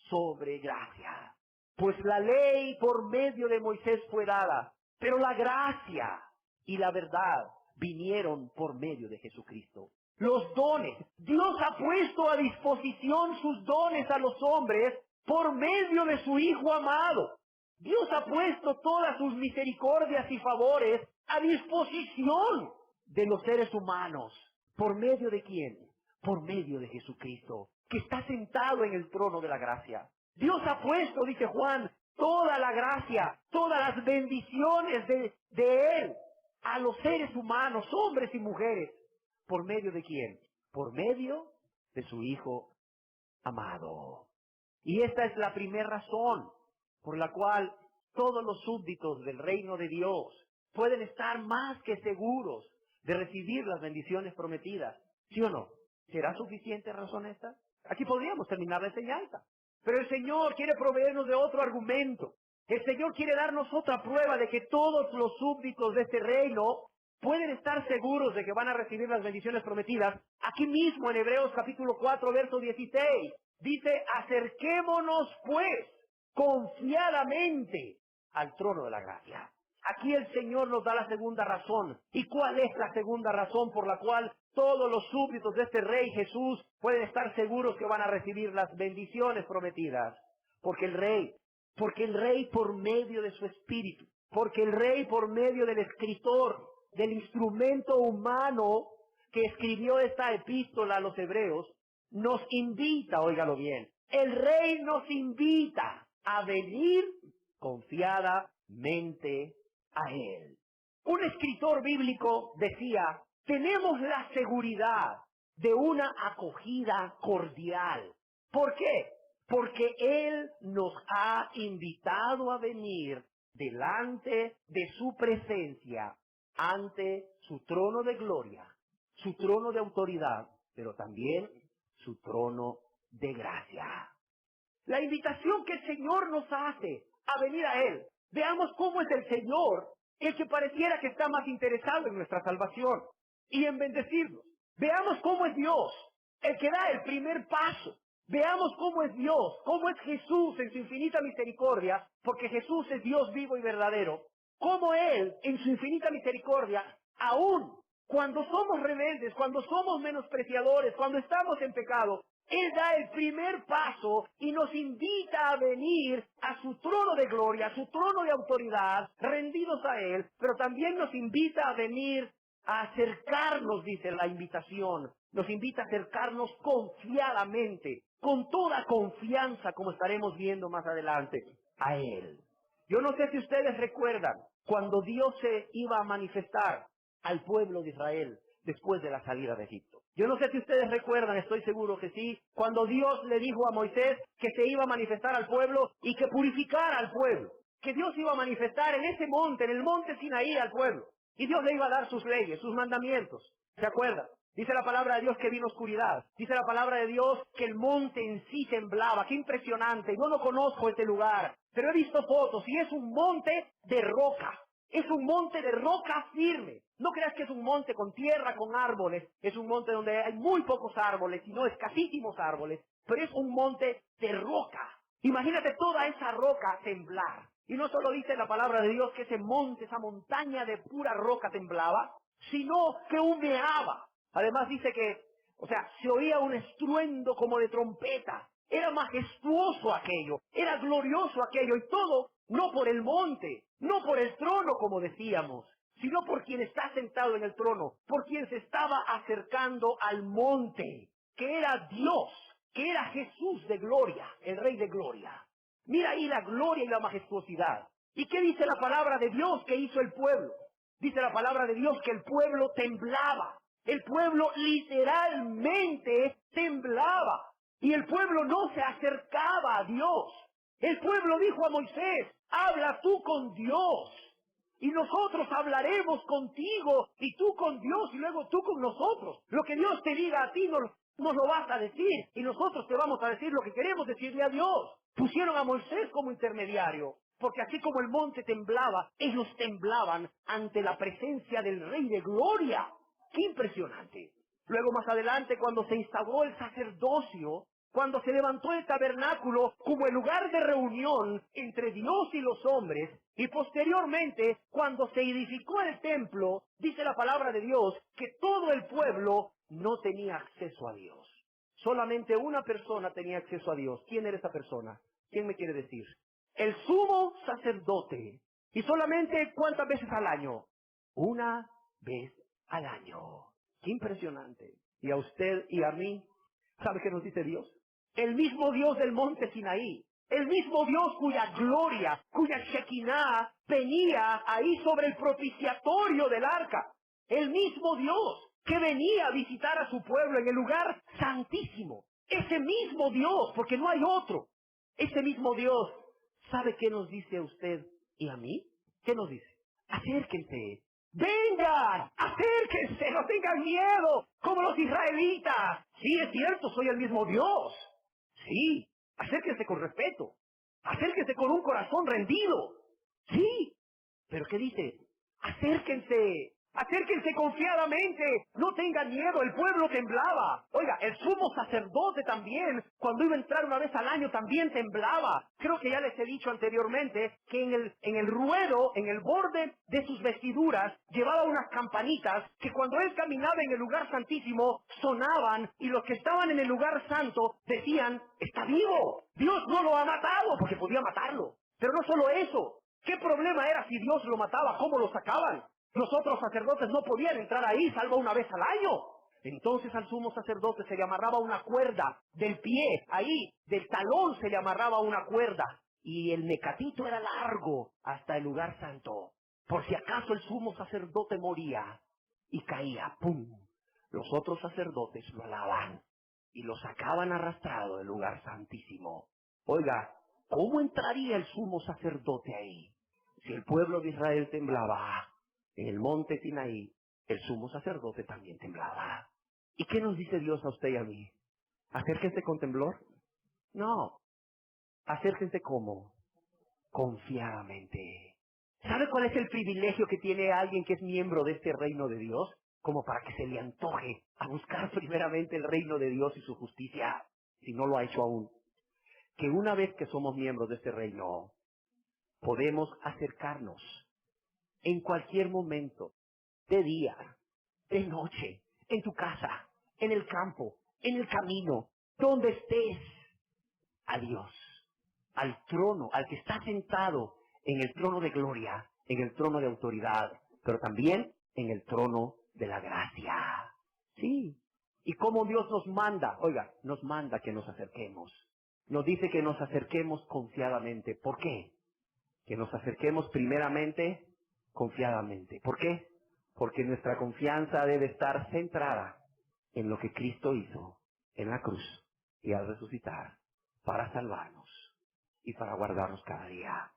sobre gracia. Pues la ley por medio de Moisés fue dada, pero la gracia y la verdad vinieron por medio de Jesucristo. Los dones, Dios ha puesto a disposición sus dones a los hombres por medio de su Hijo amado. Dios ha puesto todas sus misericordias y favores a disposición de los seres humanos. ¿Por medio de quién? Por medio de Jesucristo, que está sentado en el trono de la gracia. Dios ha puesto, dice Juan, toda la gracia, todas las bendiciones de Él a los seres humanos, hombres y mujeres. ¿Por medio de quién? Por medio de su Hijo amado. Y esta es la primera razón por la cual todos los súbditos del reino de Dios pueden estar más que seguros de recibir las bendiciones prometidas. ¿Sí o no? ¿Será suficiente razón esta? Aquí podríamos terminar la enseñanza. Pero el Señor quiere proveernos de otro argumento. El Señor quiere darnos otra prueba de que todos los súbditos de este reino pueden estar seguros de que van a recibir las bendiciones prometidas. Aquí mismo en Hebreos capítulo 4, verso 16, dice, acerquémonos pues confiadamente al trono de la gracia. Aquí el Señor nos da la segunda razón. ¿Y cuál es la segunda razón por la cual todos los súbditos de este Rey Jesús pueden estar seguros que van a recibir las bendiciones prometidas? Porque el Rey por medio de su Espíritu, porque el Rey por medio del escritor, del instrumento humano que escribió esta epístola a los hebreos, nos invita, óigalo bien, el Rey nos invita a venir confiadamente a Él. Un escritor bíblico decía tenemos la seguridad de una acogida cordial. ¿Por qué? Porque Él nos ha invitado a venir delante de su presencia, ante su trono de gloria, su trono de autoridad, pero también su trono de gracia. La invitación que el Señor nos hace a venir a Él. Veamos cómo es el Señor, el que pareciera que está más interesado en nuestra salvación y en bendecirnos. Veamos cómo es Dios, el que da el primer paso. Veamos cómo es Dios, cómo es Jesús en su infinita misericordia, porque Jesús es Dios vivo y verdadero. Cómo Él, en su infinita misericordia, aún cuando somos rebeldes, cuando somos menospreciadores, cuando estamos en pecado, Él da el primer paso y nos invita a venir a su trono de gloria, a su trono de autoridad, rendidos a Él, pero también nos invita a venir a acercarnos, dice la invitación, nos invita a acercarnos confiadamente, con toda confianza, como estaremos viendo más adelante, a Él. Yo no sé si ustedes recuerdan cuando Dios se iba a manifestar al pueblo de Israel después de la salida de Egipto. Yo no sé si ustedes recuerdan, estoy seguro que sí, cuando Dios le dijo a Moisés que se iba a manifestar al pueblo y que purificara al pueblo, que Dios iba a manifestar en ese monte, en el monte Sinaí al pueblo, y Dios le iba a dar sus leyes, sus mandamientos. ¿Se acuerdan? Dice la palabra de Dios que vino oscuridad. Dice la palabra de Dios que el monte en sí temblaba. ¡Qué impresionante! Yo no conozco este lugar, pero he visto fotos y es un monte de roca. Es un monte de roca firme. No creas que es un monte con tierra, con árboles. Es un monte donde hay muy pocos árboles, y no escasísimos árboles. Pero es un monte de roca. Imagínate toda esa roca temblar. Y no solo dice la palabra de Dios que ese monte, esa montaña de pura roca temblaba, sino que humeaba. Además dice que, se oía un estruendo como de trompeta. Era majestuoso aquello, era glorioso aquello, y todo no por el monte, no por el trono, como decíamos, sino por quien está sentado en el trono, por quien se estaba acercando al monte, que era Dios, que era Jesús de gloria, el Rey de gloria. Mira ahí la gloria y la majestuosidad. ¿Y qué dice la palabra de Dios que hizo el pueblo? Dice la palabra de Dios que el pueblo temblaba. El pueblo literalmente temblaba. Y el pueblo no se acercaba a Dios. El pueblo dijo a Moisés, habla tú con Dios, y nosotros hablaremos contigo, y tú con Dios, y luego tú con nosotros. Lo que Dios te diga a ti nos lo vas a decir, y nosotros te vamos a decir lo que queremos decirle a Dios. Pusieron a Moisés como intermediario, porque así como el monte temblaba, ellos temblaban ante la presencia del Rey de Gloria. ¡Qué impresionante! Luego más adelante, cuando se instauró el sacerdocio, cuando se levantó el tabernáculo como el lugar de reunión entre Dios y los hombres, y posteriormente, cuando se edificó el templo, dice la palabra de Dios que todo el pueblo no tenía acceso a Dios. Solamente una persona tenía acceso a Dios. ¿Quién era esa persona? ¿Quién me quiere decir? El sumo sacerdote. ¿Y solamente cuántas veces al año? Una vez al año. ¡Qué impresionante! Y a usted y a mí, ¿sabe qué nos dice Dios? El mismo Dios del monte Sinaí, el mismo Dios cuya gloria, cuya Shekinah venía ahí sobre el propiciatorio del arca, el mismo Dios que venía a visitar a su pueblo en el lugar santísimo, ese mismo Dios, porque no hay otro, ese mismo Dios, ¿sabe qué nos dice a usted y a mí? ¿Qué nos dice? Acérquense. ¡Vengan! ¡Acérquense! ¡No tengan miedo! Como los israelitas. Sí, es cierto, soy el mismo Dios. Sí, acérquense con respeto. Acérquense con un corazón rendido. Sí, pero ¿qué dice? Acérquense. Acérquense confiadamente, no tengan miedo, el pueblo temblaba. Oiga, el sumo sacerdote también, cuando iba a entrar una vez al año, también temblaba. Creo que ya les he dicho anteriormente que en el ruedo, en el borde de sus vestiduras, llevaba unas campanitas que cuando él caminaba en el lugar santísimo, sonaban, y los que estaban en el lugar santo decían, está vivo, Dios no lo ha matado, porque podía matarlo. Pero no solo eso, ¿qué problema era si Dios lo mataba? ¿Cómo lo sacaban? Los otros sacerdotes no podían entrar ahí salvo una vez al año. Entonces al sumo sacerdote se le amarraba una cuerda del pie, ahí, del talón se le amarraba una cuerda. Y el mecatito era largo hasta el lugar santo. Por si acaso el sumo sacerdote moría y caía, ¡pum! Los otros sacerdotes lo alaban y lo sacaban arrastrado del lugar santísimo. Oiga, ¿cómo entraría el sumo sacerdote ahí? Si el pueblo de Israel temblaba en el monte Sinaí, el sumo sacerdote también temblaba. ¿Y qué nos dice Dios a usted y a mí? ¿Acérquense con temblor? No. Acérquense ¿cómo? Confiadamente. ¿Sabe cuál es el privilegio que tiene alguien que es miembro de este reino de Dios? Como para que se le antoje a buscar primeramente el reino de Dios y su justicia, si no lo ha hecho aún. Que una vez que somos miembros de este reino, podemos acercarnos en cualquier momento, de día, de noche, en tu casa, en el campo, en el camino, donde estés, a Dios, al trono, al que está sentado en el trono de gloria, en el trono de autoridad, pero también en el trono de la gracia. Sí. Y como Dios nos manda, oiga, nos manda que nos acerquemos. Nos dice que nos acerquemos confiadamente. ¿Por qué? Que nos acerquemos primeramente confiadamente. ¿Por qué? Porque nuestra confianza debe estar centrada en lo que Cristo hizo en la cruz y al resucitar para salvarnos y para guardarnos cada día.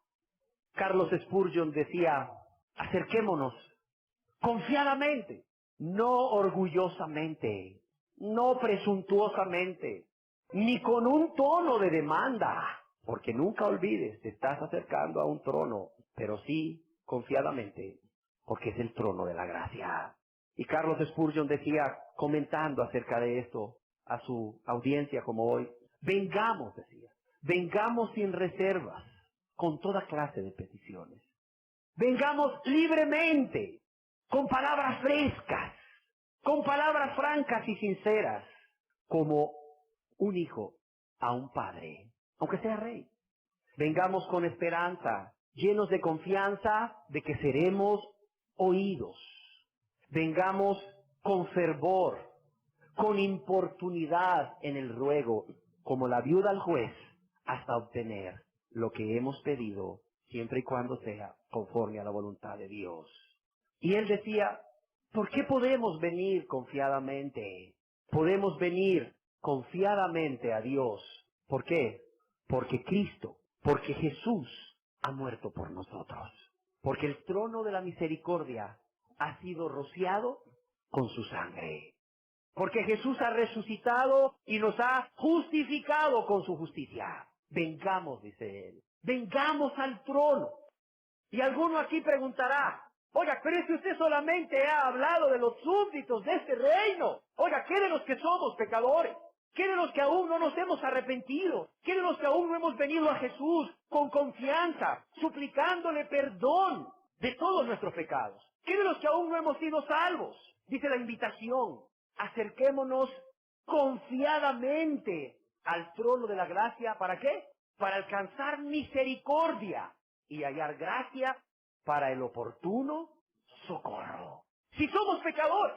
Carlos Spurgeon decía, acerquémonos confiadamente, no orgullosamente, no presuntuosamente, ni con un tono de demanda, porque nunca olvides, te estás acercando a un trono, pero sí confiadamente, porque es el trono de la gracia. Y Carlos Spurgeon decía, comentando acerca de esto a su audiencia como hoy, vengamos, decía, vengamos sin reservas, con toda clase de peticiones. Vengamos libremente, con palabras frescas, con palabras francas y sinceras, como un hijo a un padre, aunque sea rey. Vengamos con esperanza, llenos de confianza de que seremos oídos. Vengamos con fervor, con importunidad en el ruego, como la viuda al juez, hasta obtener lo que hemos pedido, siempre y cuando sea conforme a la voluntad de Dios. Y él decía, ¿por qué podemos venir confiadamente? Podemos venir confiadamente a Dios. ¿Por qué? Porque Cristo, porque Jesús ha muerto por nosotros. Porque el trono de la misericordia ha sido rociado con su sangre. Porque Jesús ha resucitado y nos ha justificado con su justicia. Vengamos, dice él, vengamos al trono. Y alguno aquí preguntará, oiga, pero es que usted solamente ha hablado de los súbditos de este reino. Oiga, ¿qué de los que somos pecadores? ¿Qué de los que aún no nos hemos arrepentido? ¿Qué de los que aún no hemos venido a Jesús con confianza, suplicándole perdón de todos nuestros pecados? ¿Qué de los que aún no hemos sido salvos? Dice la invitación, acerquémonos confiadamente al trono de la gracia. ¿Para qué? Para alcanzar misericordia y hallar gracia para el oportuno socorro. Si somos pecadores,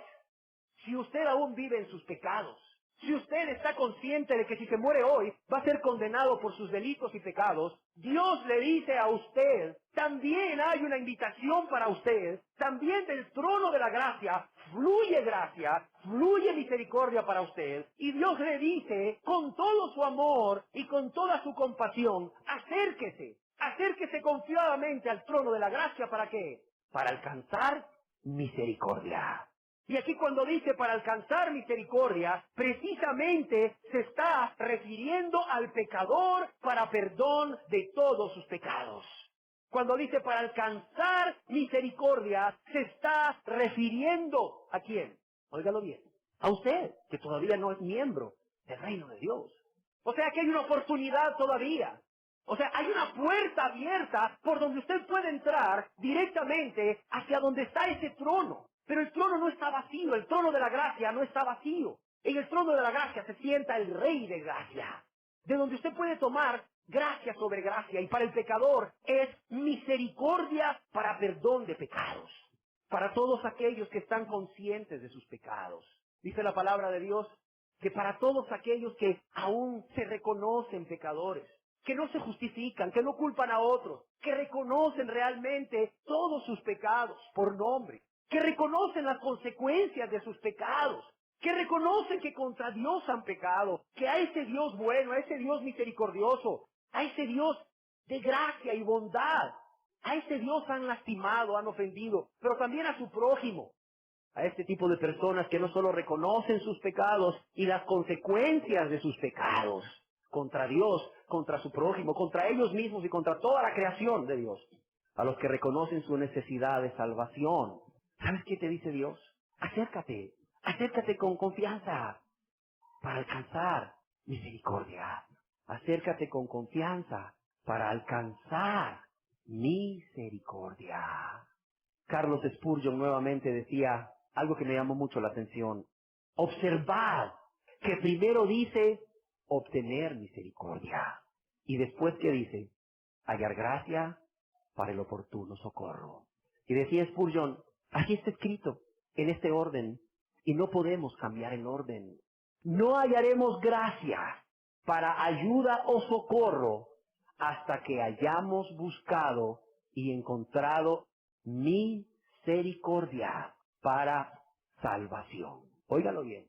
si usted aún vive en sus pecados, si usted está consciente de que si se muere hoy va a ser condenado por sus delitos y pecados, Dios le dice a usted, también hay una invitación para usted, también del trono de la gracia fluye misericordia para usted, y Dios le dice, con todo su amor y con toda su compasión, acérquese confiadamente al trono de la gracia. ¿Para qué? Para alcanzar misericordia. Y aquí cuando dice para alcanzar misericordia, precisamente se está refiriendo al pecador para perdón de todos sus pecados. Cuando dice para alcanzar misericordia, se está refiriendo ¿a quién? Óigalo bien. A usted, que todavía no es miembro del reino de Dios. O sea que hay una oportunidad todavía. O sea, hay una puerta abierta por donde usted puede entrar directamente hacia donde está ese trono. Pero el trono no está vacío, el trono de la gracia no está vacío. En el trono de la gracia se sienta el Rey de gracia, de donde usted puede tomar gracia sobre gracia. Y para el pecador es misericordia para perdón de pecados. Para todos aquellos que están conscientes de sus pecados. Dice la palabra de Dios que para todos aquellos que aún se reconocen pecadores, que no se justifican, que no culpan a otros, que reconocen realmente todos sus pecados por nombre, que reconocen las consecuencias de sus pecados, que reconocen que contra Dios han pecado, que a ese Dios bueno, a ese Dios misericordioso, a ese Dios de gracia y bondad, a ese Dios han lastimado, han ofendido, pero también a su prójimo. A este tipo de personas que no solo reconocen sus pecados y las consecuencias de sus pecados contra Dios, contra su prójimo, contra ellos mismos y contra toda la creación de Dios. A los que reconocen su necesidad de salvación. ¿Sabes qué te dice Dios? Acércate, acércate con confianza para alcanzar misericordia. Acércate con confianza para alcanzar misericordia. Carlos Spurgeon nuevamente decía algo que me llamó mucho la atención. Observad que primero dice obtener misericordia. Y después que dice hallar gracia para el oportuno socorro. Y decía Spurgeon, así está escrito, en este orden, y no podemos cambiar el orden. No hallaremos gracia para ayuda o socorro hasta que hayamos buscado y encontrado misericordia para salvación. Óigalo bien.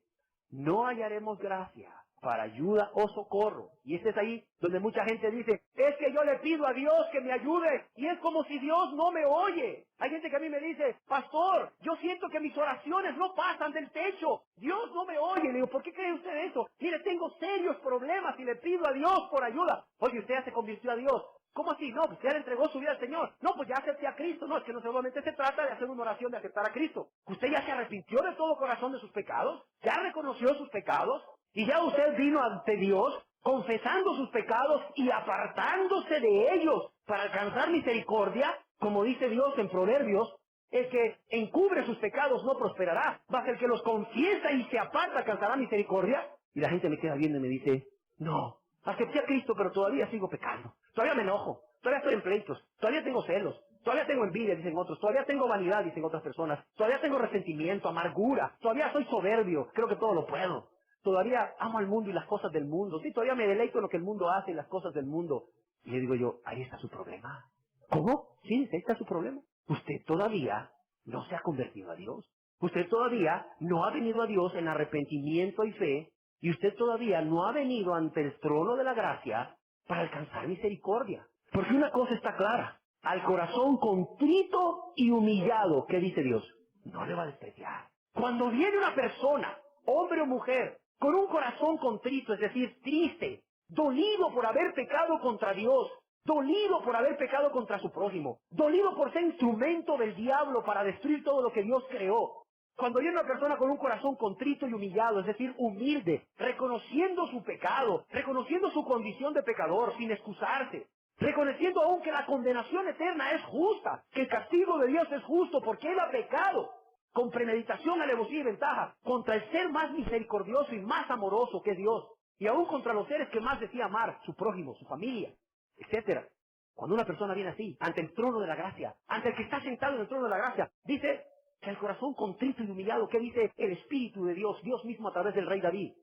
No hallaremos gracia para ayuda o socorro. Y este es ahí donde mucha gente dice, es que yo le pido a Dios que me ayude, y es como si Dios no me oye. Hay gente que a mí me dice, pastor, yo siento que mis oraciones no pasan del techo, Dios no me oye. Le digo, ¿por qué cree usted eso? Mire, tengo serios problemas y le pido a Dios por ayuda. Oye, usted ya se convirtió a Dios. ¿Cómo así? No, pues ya le entregó su vida al Señor. No, pues ya acepté a Cristo. No, es que no solamente se trata de hacer una oración de aceptar a Cristo. Usted ya se arrepintió de todo corazón de sus pecados, ya reconoció sus pecados, y ya usted vino ante Dios confesando sus pecados y apartándose de ellos para alcanzar misericordia, como dice Dios en Proverbios, el que encubre sus pecados no prosperará, mas el que los confiesa y se aparta alcanzará misericordia. Y la gente me queda viendo y me dice, no, acepté a Cristo, pero todavía sigo pecando. Todavía me enojo, todavía estoy en pleitos, todavía tengo celos, todavía tengo envidia, dicen otros, todavía tengo vanidad, dicen otras personas, todavía tengo resentimiento, amargura, todavía soy soberbio, creo que todo lo puedo. Todavía amo al mundo y las cosas del mundo. Sí, todavía me deleito en lo que el mundo hace y las cosas del mundo. Y le digo yo, ahí está su problema. ¿Cómo? Sí, ahí está su problema. Usted todavía no se ha convertido a Dios. Usted todavía no ha venido a Dios en arrepentimiento y fe. Y usted todavía no ha venido ante el trono de la gracia para alcanzar misericordia. Porque una cosa está clara. Al corazón contrito y humillado, ¿qué dice Dios? No le va a despreciar. Cuando viene una persona, hombre o mujer, con un corazón contrito, es decir, triste, dolido por haber pecado contra Dios, dolido por haber pecado contra su prójimo, dolido por ser instrumento del diablo para destruir todo lo que Dios creó. Cuando viene una persona con un corazón contrito y humillado, es decir, humilde, reconociendo su pecado, reconociendo su condición de pecador, sin excusarse, reconociendo aún que la condenación eterna es justa, que el castigo de Dios es justo porque Él ha pecado, con premeditación, alevosía y ventaja, contra el ser más misericordioso y más amoroso que es Dios, y aún contra los seres que más desea amar, su prójimo, su familia, etcétera. Cuando una persona viene así, ante el trono de la gracia, ante el que está sentado en el trono de la gracia, dice que el corazón contrito y humillado, ¿qué dice el Espíritu de Dios? Dios mismo a través del rey David.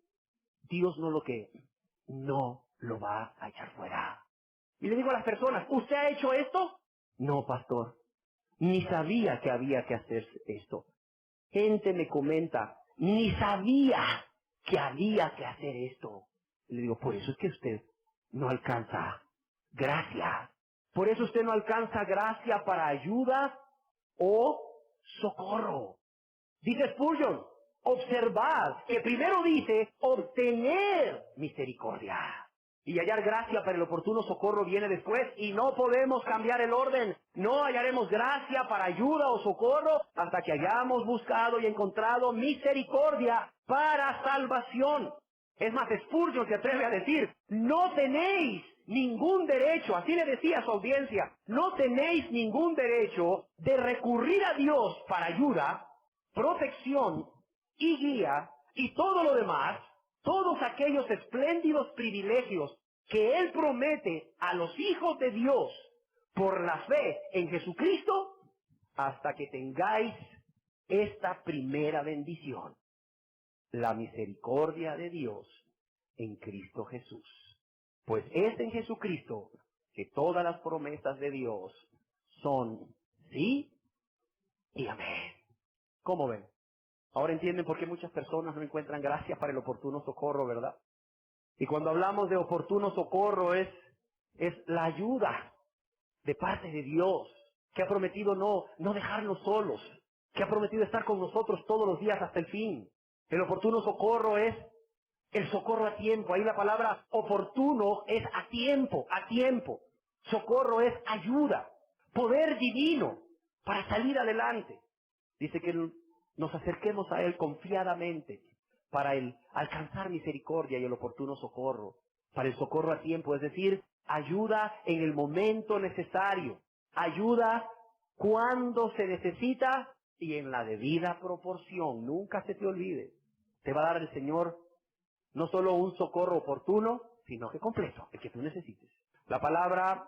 Dios no lo va a echar fuera. Y le digo a las personas, ¿usted ha hecho esto? No, pastor, ni sabía que había que hacer esto. Gente me comenta, ni sabía que había que hacer esto. Y le digo, por eso es que usted no alcanza gracia. Por eso usted no alcanza gracia para ayuda o socorro. Dice Spurgeon, observad que primero dice obtener misericordia. Y hallar gracia para el oportuno socorro viene después, y no podemos cambiar el orden. No hallaremos gracia para ayuda o socorro hasta que hayamos buscado y encontrado misericordia para salvación. Es más, Spurgeon se atreve a decir, no tenéis ningún derecho, así le decía a su audiencia, no tenéis ningún derecho de recurrir a Dios para ayuda, protección y guía y todo lo demás, todos aquellos espléndidos privilegios que Él promete a los hijos de Dios por la fe en Jesucristo, hasta que tengáis esta primera bendición, la misericordia de Dios en Cristo Jesús. Pues es en Jesucristo que todas las promesas de Dios son sí y amén. ¿Cómo ven? Ahora entienden por qué muchas personas no encuentran gracia para el oportuno socorro, ¿verdad? Y cuando hablamos de oportuno socorro es la ayuda de parte de Dios, que ha prometido no dejarnos solos, que ha prometido estar con nosotros todos los días hasta el fin. El oportuno socorro es el socorro a tiempo. Ahí la palabra oportuno es a tiempo, a tiempo. Socorro es ayuda, poder divino para salir adelante. Dice que nos acerquemos a Él confiadamente para alcanzar misericordia y el oportuno socorro, para el socorro a tiempo, es decir, ayuda en el momento necesario, ayuda cuando se necesita y en la debida proporción. Nunca se te olvide, te va a dar el Señor no solo un socorro oportuno, sino que completo, el que tú necesites. La palabra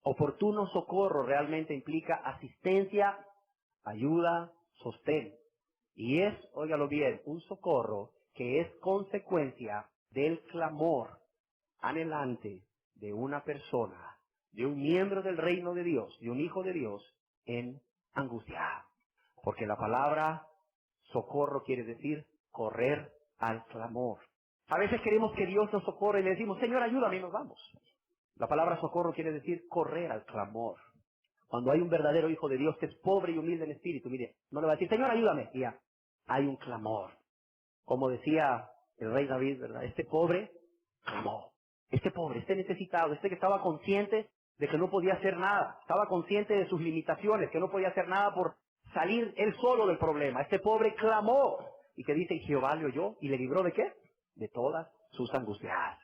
oportuno socorro realmente implica asistencia, ayuda, sostén. Y es, óigalo bien, un socorro que es consecuencia del clamor anhelante de una persona, de un miembro del reino de Dios, de un hijo de Dios en angustia. Porque la palabra socorro quiere decir correr al clamor. A veces queremos que Dios nos socorra y le decimos, Señor, ayúdame y nos vamos. La palabra socorro quiere decir correr al clamor. Cuando hay un verdadero hijo de Dios que es pobre y humilde en espíritu, mire, no le va a decir, Señor, ayúdame. Y ya, hay un clamor. Como decía el rey David, ¿verdad? Este pobre clamó. Este pobre, este necesitado, este que estaba consciente de que no podía hacer nada. Estaba consciente de sus limitaciones, que no podía hacer nada por salir él solo del problema. Este pobre clamó. Y que dice, y Jehová le oyó y le libró ¿de qué? De todas sus angustias.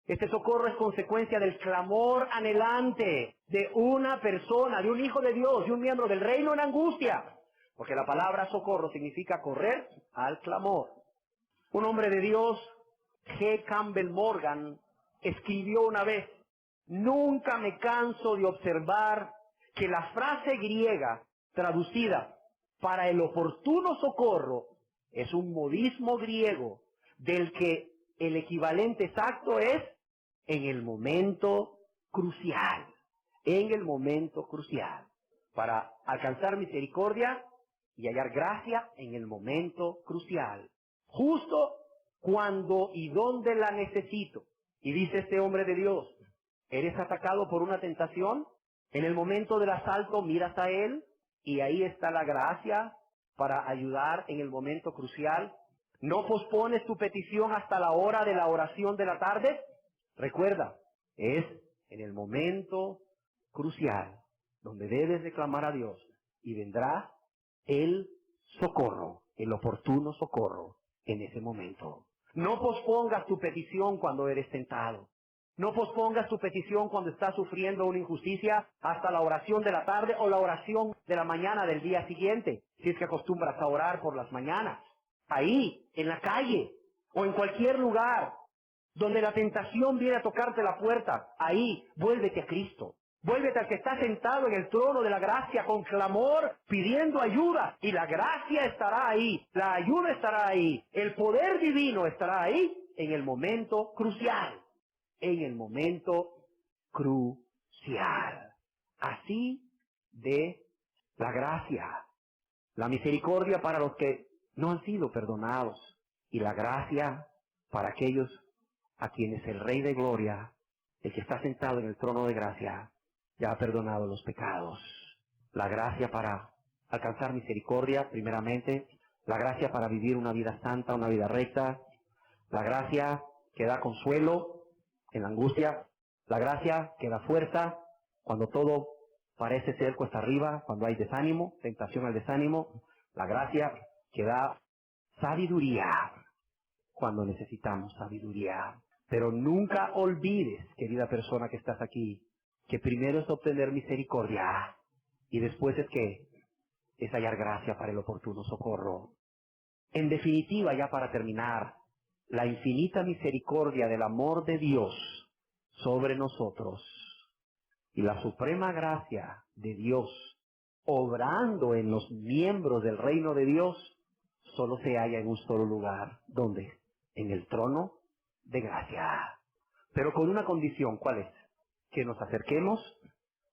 Este socorro es consecuencia del clamor anhelante de una persona, de un hijo de Dios, de un miembro del reino en angustia. Porque la palabra socorro significa correr al clamor. Un hombre de Dios, G. Campbell Morgan, escribió una vez, nunca me canso de observar que la frase griega traducida para el oportuno socorro es un modismo griego del que el equivalente exacto es en el momento crucial, en el momento crucial, para alcanzar misericordia y hallar gracia en el momento crucial, justo cuando y donde la necesito. Y dice este hombre de Dios, ¿eres atacado por una tentación? En el momento del asalto miras a Él y ahí está la gracia para ayudar en el momento crucial. ¿No pospones tu petición hasta la hora de la oración de la tarde? Recuerda, es en el momento crucial donde debes de clamar a Dios y vendrá el socorro, el oportuno socorro en ese momento. No pospongas tu petición cuando eres tentado. No pospongas tu petición cuando estás sufriendo una injusticia hasta la oración de la tarde o la oración de la mañana del día siguiente, si es que acostumbras a orar por las mañanas. Ahí, en la calle o en cualquier lugar donde la tentación viene a tocarte la puerta, ahí, vuélvete a Cristo. Vuélvete al que está sentado en el trono de la gracia con clamor, pidiendo ayuda. Y la gracia estará ahí, la ayuda estará ahí, el poder divino estará ahí en el momento crucial. En el momento crucial. Así de la gracia, la misericordia para los que no han sido perdonados y la gracia para aquellos a quienes el Rey de Gloria, el que está sentado en el trono de gracia, ya ha perdonado los pecados. La gracia para alcanzar misericordia, primeramente, la gracia para vivir una vida santa, una vida recta, la gracia que da consuelo en la angustia, la gracia que da fuerza cuando todo parece ser cuesta arriba, cuando hay desánimo, tentación al desánimo, la gracia que da sabiduría cuando necesitamos sabiduría. Pero nunca olvides, querida persona que estás aquí, que primero es obtener misericordia y después es hallar gracia para el oportuno socorro. En definitiva, ya para terminar, la infinita misericordia del amor de Dios sobre nosotros y la suprema gracia de Dios obrando en los miembros del reino de Dios solo se halla en un solo lugar. ¿Dónde? En el trono de gracia. Pero con una condición, ¿cuál es? Que nos acerquemos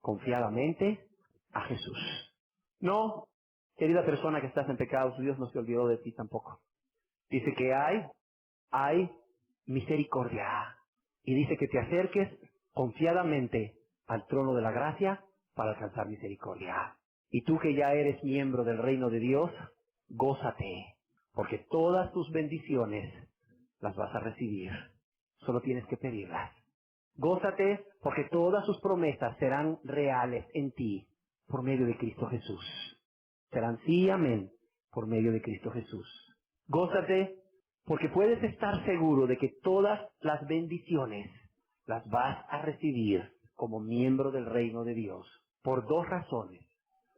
confiadamente a Jesús. No Querida persona que estás en pecados, Dios no se olvidó de ti tampoco. Dice que hay misericordia. Y dice que te acerques confiadamente al trono de la gracia para alcanzar misericordia. Y tú que ya eres miembro del reino de Dios, gózate, porque todas tus bendiciones las vas a recibir. Solo tienes que pedirlas. Gózate, porque todas sus promesas serán reales en ti por medio de Cristo Jesús. Serán sí, amén, por medio de Cristo Jesús. Gózate, porque puedes estar seguro de que todas las bendiciones las vas a recibir como miembro del reino de Dios, por dos razones.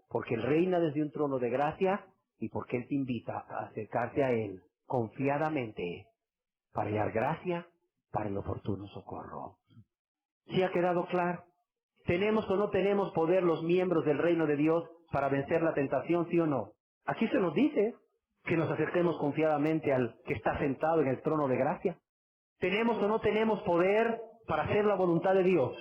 Porque Él reina desde un trono de gracia y porque Él te invita a acercarte a Él confiadamente para hallar gracia para el oportuno socorro. ¿Sí ha quedado claro? ¿Tenemos o no tenemos poder los miembros del reino de Dios para vencer la tentación, sí o no? Aquí se nos dice que nos acerquemos confiadamente al que está sentado en el trono de gracia. ¿Tenemos o no tenemos poder para hacer la voluntad de Dios?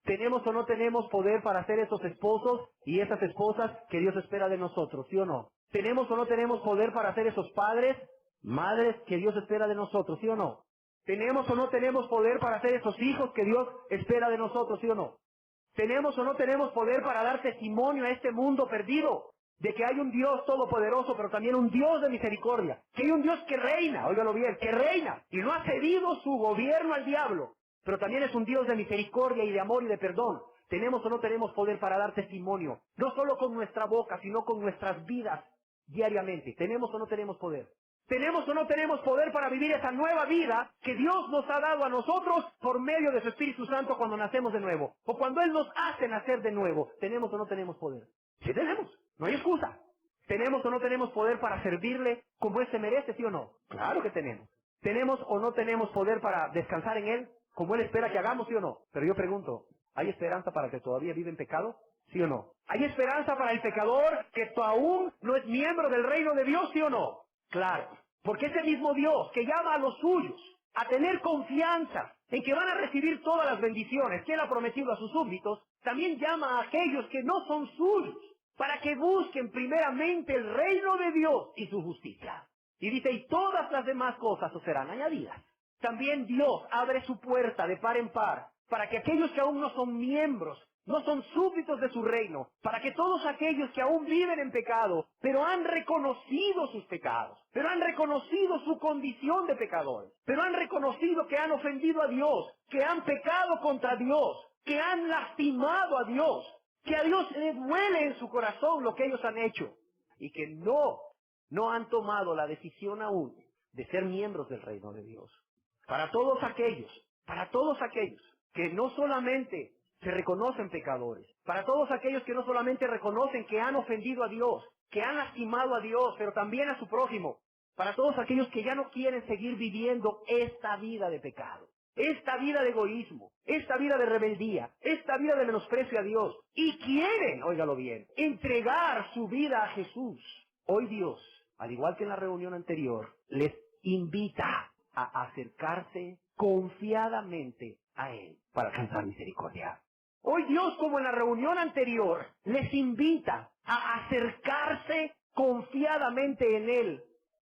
¿Tenemos o no tenemos poder para ser esos esposos y esas esposas que Dios espera de nosotros, sí o no? ¿Tenemos o no tenemos poder para ser esos padres, madres que Dios espera de nosotros, sí o no? ¿Tenemos o no tenemos poder para ser esos hijos que Dios espera de nosotros, sí o no? ¿Tenemos o no tenemos poder para dar testimonio a este mundo perdido de que hay un Dios todopoderoso, pero también un Dios de misericordia? Que hay un Dios que reina, óigalo bien, que reina y no ha cedido su gobierno al diablo, pero también es un Dios de misericordia y de amor y de perdón. ¿Tenemos o no tenemos poder para dar testimonio? No solo con nuestra boca, sino con nuestras vidas diariamente. ¿Tenemos o no tenemos poder? ¿Tenemos o no tenemos poder para vivir esa nueva vida que Dios nos ha dado a nosotros por medio de su Espíritu Santo cuando nacemos de nuevo? O cuando Él nos hace nacer de nuevo. ¿Tenemos o no tenemos poder? Sí tenemos, no hay excusa. ¿Tenemos o no tenemos poder para servirle como Él se merece, sí o no? Claro que tenemos. ¿Tenemos o no tenemos poder para descansar en Él como Él espera que hagamos, sí o no? Pero yo pregunto, ¿hay esperanza para el que todavía vive en pecado? ¿Sí o no? ¿Hay esperanza para el pecador que aún no es miembro del reino de Dios, sí o no? Claro, porque ese mismo Dios que llama a los suyos a tener confianza en que van a recibir todas las bendiciones que Él ha prometido a sus súbditos, también llama a aquellos que no son suyos para que busquen primeramente el reino de Dios y su justicia. Y dice, y todas las demás cosas os serán añadidas. También Dios abre su puerta de par en par para que aquellos que aún no son miembros, no son súbditos de su reino, para que todos aquellos que aún viven en pecado, pero han reconocido sus pecados, pero han reconocido su condición de pecadores, pero han reconocido que han ofendido a Dios, que han pecado contra Dios, que han lastimado a Dios, que a Dios le duele en su corazón lo que ellos han hecho, y que no han tomado la decisión aún de ser miembros del reino de Dios. Para todos aquellos que no solamente se reconocen pecadores, para todos aquellos que no solamente reconocen que han ofendido a Dios, que han lastimado a Dios, pero también a su prójimo, para todos aquellos que ya no quieren seguir viviendo esta vida de pecado, esta vida de egoísmo, esta vida de rebeldía, esta vida de menosprecio a Dios, y quieren, óigalo bien, entregar su vida a Jesús. Hoy Dios, al igual que en la reunión anterior, les invita a acercarse confiadamente a Él para alcanzar misericordia. Hoy Dios, como en la reunión anterior, les invita a acercarse confiadamente en Él.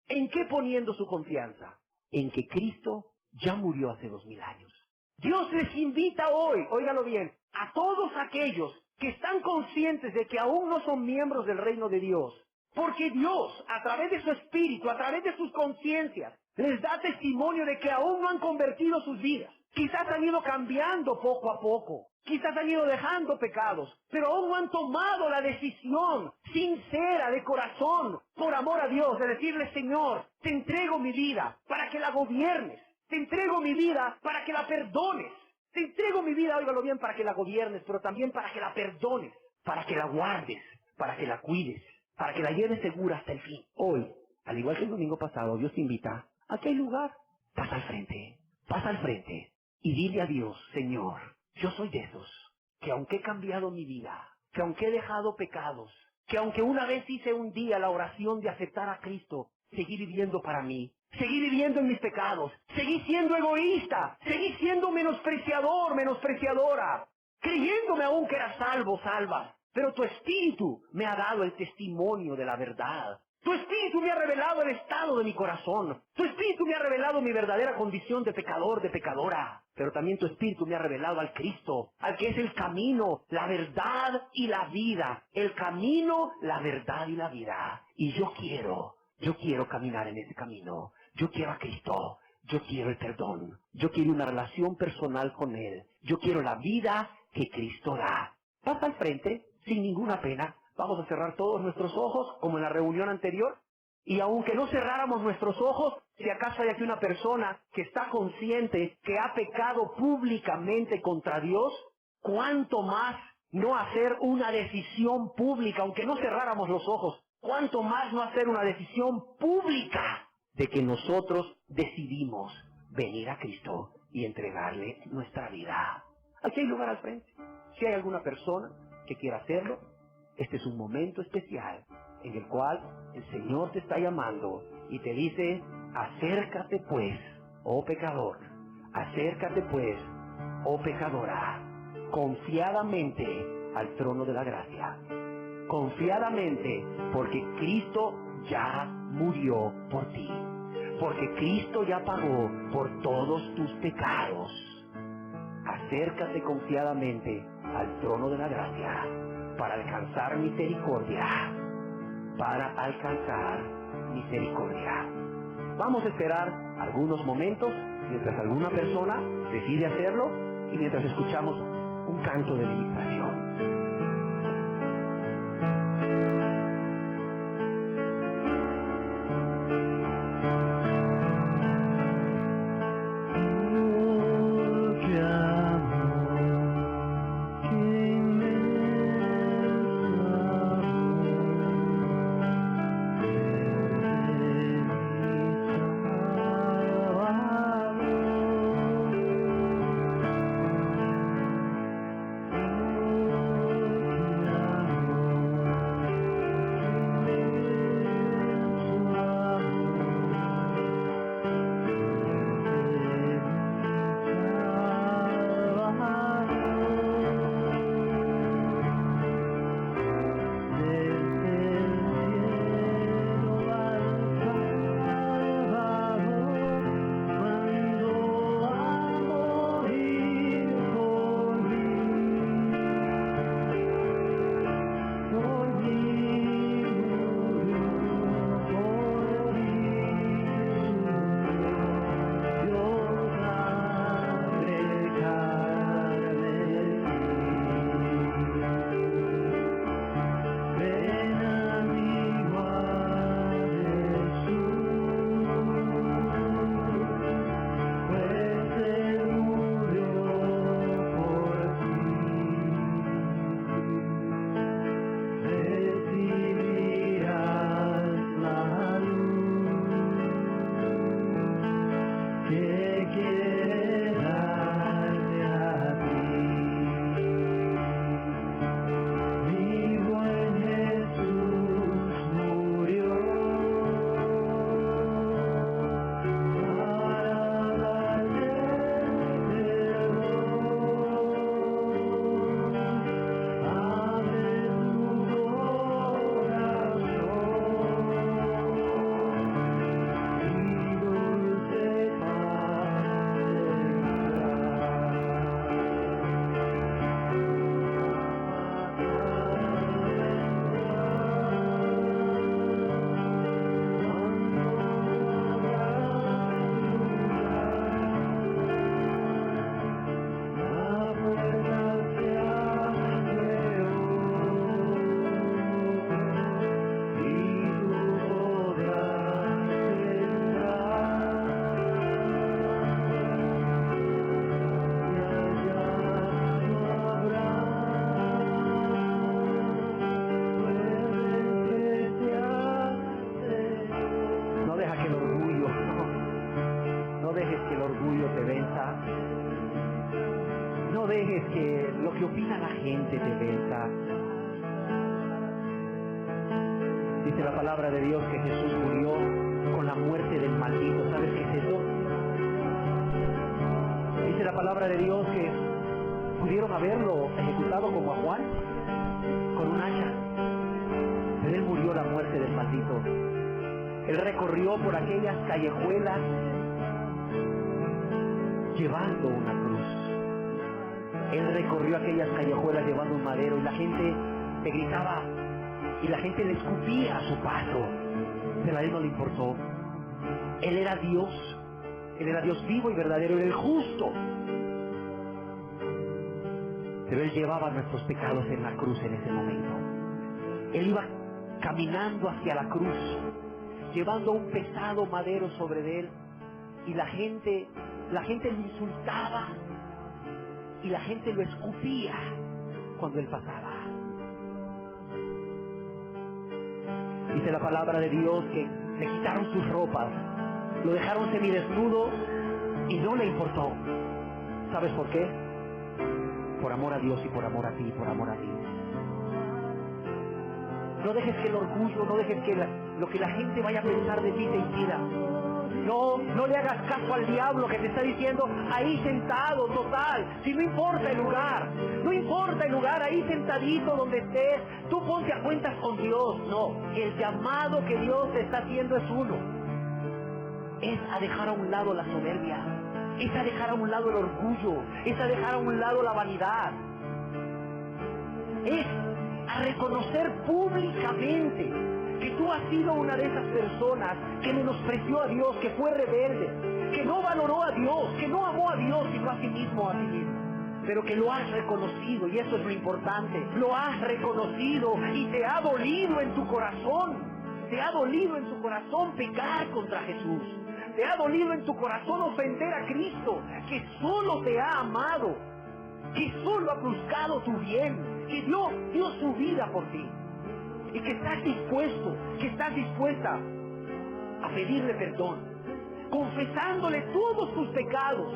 ¿En qué poniendo su confianza? En que Cristo ya murió hace 2000 años. Dios les invita hoy, óigalo bien, a todos aquellos que están conscientes de que aún no son miembros del reino de Dios, porque Dios, a través de su Espíritu, a través de sus conciencias, les da testimonio de que aún no han convertido sus vidas. Quizás han ido cambiando poco a poco. Quizás han ido dejando pecados, pero aún no han tomado la decisión sincera de corazón, por amor a Dios, de decirle, Señor, te entrego mi vida para que la gobiernes. Te entrego mi vida para que la perdones. Te entrego mi vida, óigalo bien, para que la gobiernes, pero también para que la perdones, para que la guardes, para que la cuides, para que la lleves segura hasta el fin. Hoy, al igual que el domingo pasado, Dios te invita a que hay lugar. Pasa al frente y dile a Dios, Señor, yo soy de esos que aunque he cambiado mi vida, que aunque he dejado pecados, que aunque una vez hice un día la oración de aceptar a Cristo, seguí viviendo para mí, seguí viviendo en mis pecados, seguí siendo egoísta, seguí siendo menospreciadora, creyéndome aún que era salva. pero tu espíritu me ha dado el testimonio de la verdad. Tu espíritu me ha revelado el estado de mi corazón. Tu espíritu me ha revelado mi verdadera condición de pecador, de pecadora. Pero también tu espíritu me ha revelado al Cristo, al que es el camino, la verdad y la vida. El camino, la verdad y la vida. Y yo quiero caminar en ese camino. Yo quiero a Cristo. Yo quiero el perdón. Yo quiero una relación personal con Él. Yo quiero la vida que Cristo da. Pasa al frente, sin ninguna pena. Vamos a cerrar todos nuestros ojos, como en la reunión anterior. Y aunque no cerráramos nuestros ojos, si acaso hay aquí una persona que está consciente que ha pecado públicamente contra Dios, ¿cuánto más no hacer una decisión pública, aunque no cerráramos los ojos? ¿Cuánto más no hacer una decisión pública de que nosotros decidimos venir a Cristo y entregarle nuestra vida? Aquí hay lugar al frente. Si hay alguna persona que quiera hacerlo, este es un momento especial en el cual el Señor te está llamando y te dice: acércate pues, oh pecador, acércate pues, oh pecadora, confiadamente al trono de la gracia. Confiadamente, porque Cristo ya murió por ti, porque Cristo ya pagó por todos tus pecados. Acércate confiadamente al trono de la gracia para alcanzar misericordia, para alcanzar misericordia. Vamos a esperar algunos momentos mientras alguna persona decide hacerlo y mientras escuchamos un canto de ministración. No dejes que lo que opina la gente te venza. Dice la palabra de Dios que Jesús murió con la muerte del maldito. ¿Sabes qué es eso? Dice la palabra de Dios que pudieron haberlo ejecutado como a Juan. con un hacha. Pero él murió la muerte del maldito. Él recorrió por aquellas callejuelas llevando una cruz. Él recorrió aquellas callejuelas llevando un madero y la gente le gritaba y la gente le escupía a su paso. Pero a él no le importó. Él era Dios. Él era Dios vivo y verdadero. Era el justo. Pero él llevaba nuestros pecados en la cruz en ese momento. Él iba caminando hacia la cruz, llevando un pesado madero sobre él, y la gente lo insultaba y la gente lo escupía cuando él pasaba. Dice la palabra de Dios que le quitaron sus ropas, lo dejaron semidesnudo y no le importó. ¿Sabes por qué? Por amor a Dios y por amor a ti, por amor a ti. No dejes que el orgullo, no dejes que lo que la gente vaya a pensar de ti te impida. No le hagas caso al diablo que te está diciendo, ahí sentado, total, si no importa el lugar, ahí sentadito donde estés, tú ponte a cuentas con Dios. No, el llamado que Dios te está haciendo es uno. Es a dejar a un lado la soberbia, es a dejar a un lado el orgullo, es a dejar a un lado la vanidad. Es a reconocer públicamente que tú has sido una de esas personas que menospreció a Dios, que fue rebelde, que no valoró a Dios, que no amó a Dios sino a sí mismo, pero que lo has reconocido, y eso es lo importante. Lo has reconocido y te ha dolido en tu corazón, te ha dolido en tu corazón pecar contra Jesús, te ha dolido en tu corazón ofender a Cristo, que solo te ha amado, que solo ha buscado tu bien, que dio su vida por ti, y que estás dispuesta a pedirle perdón, confesándole todos tus pecados,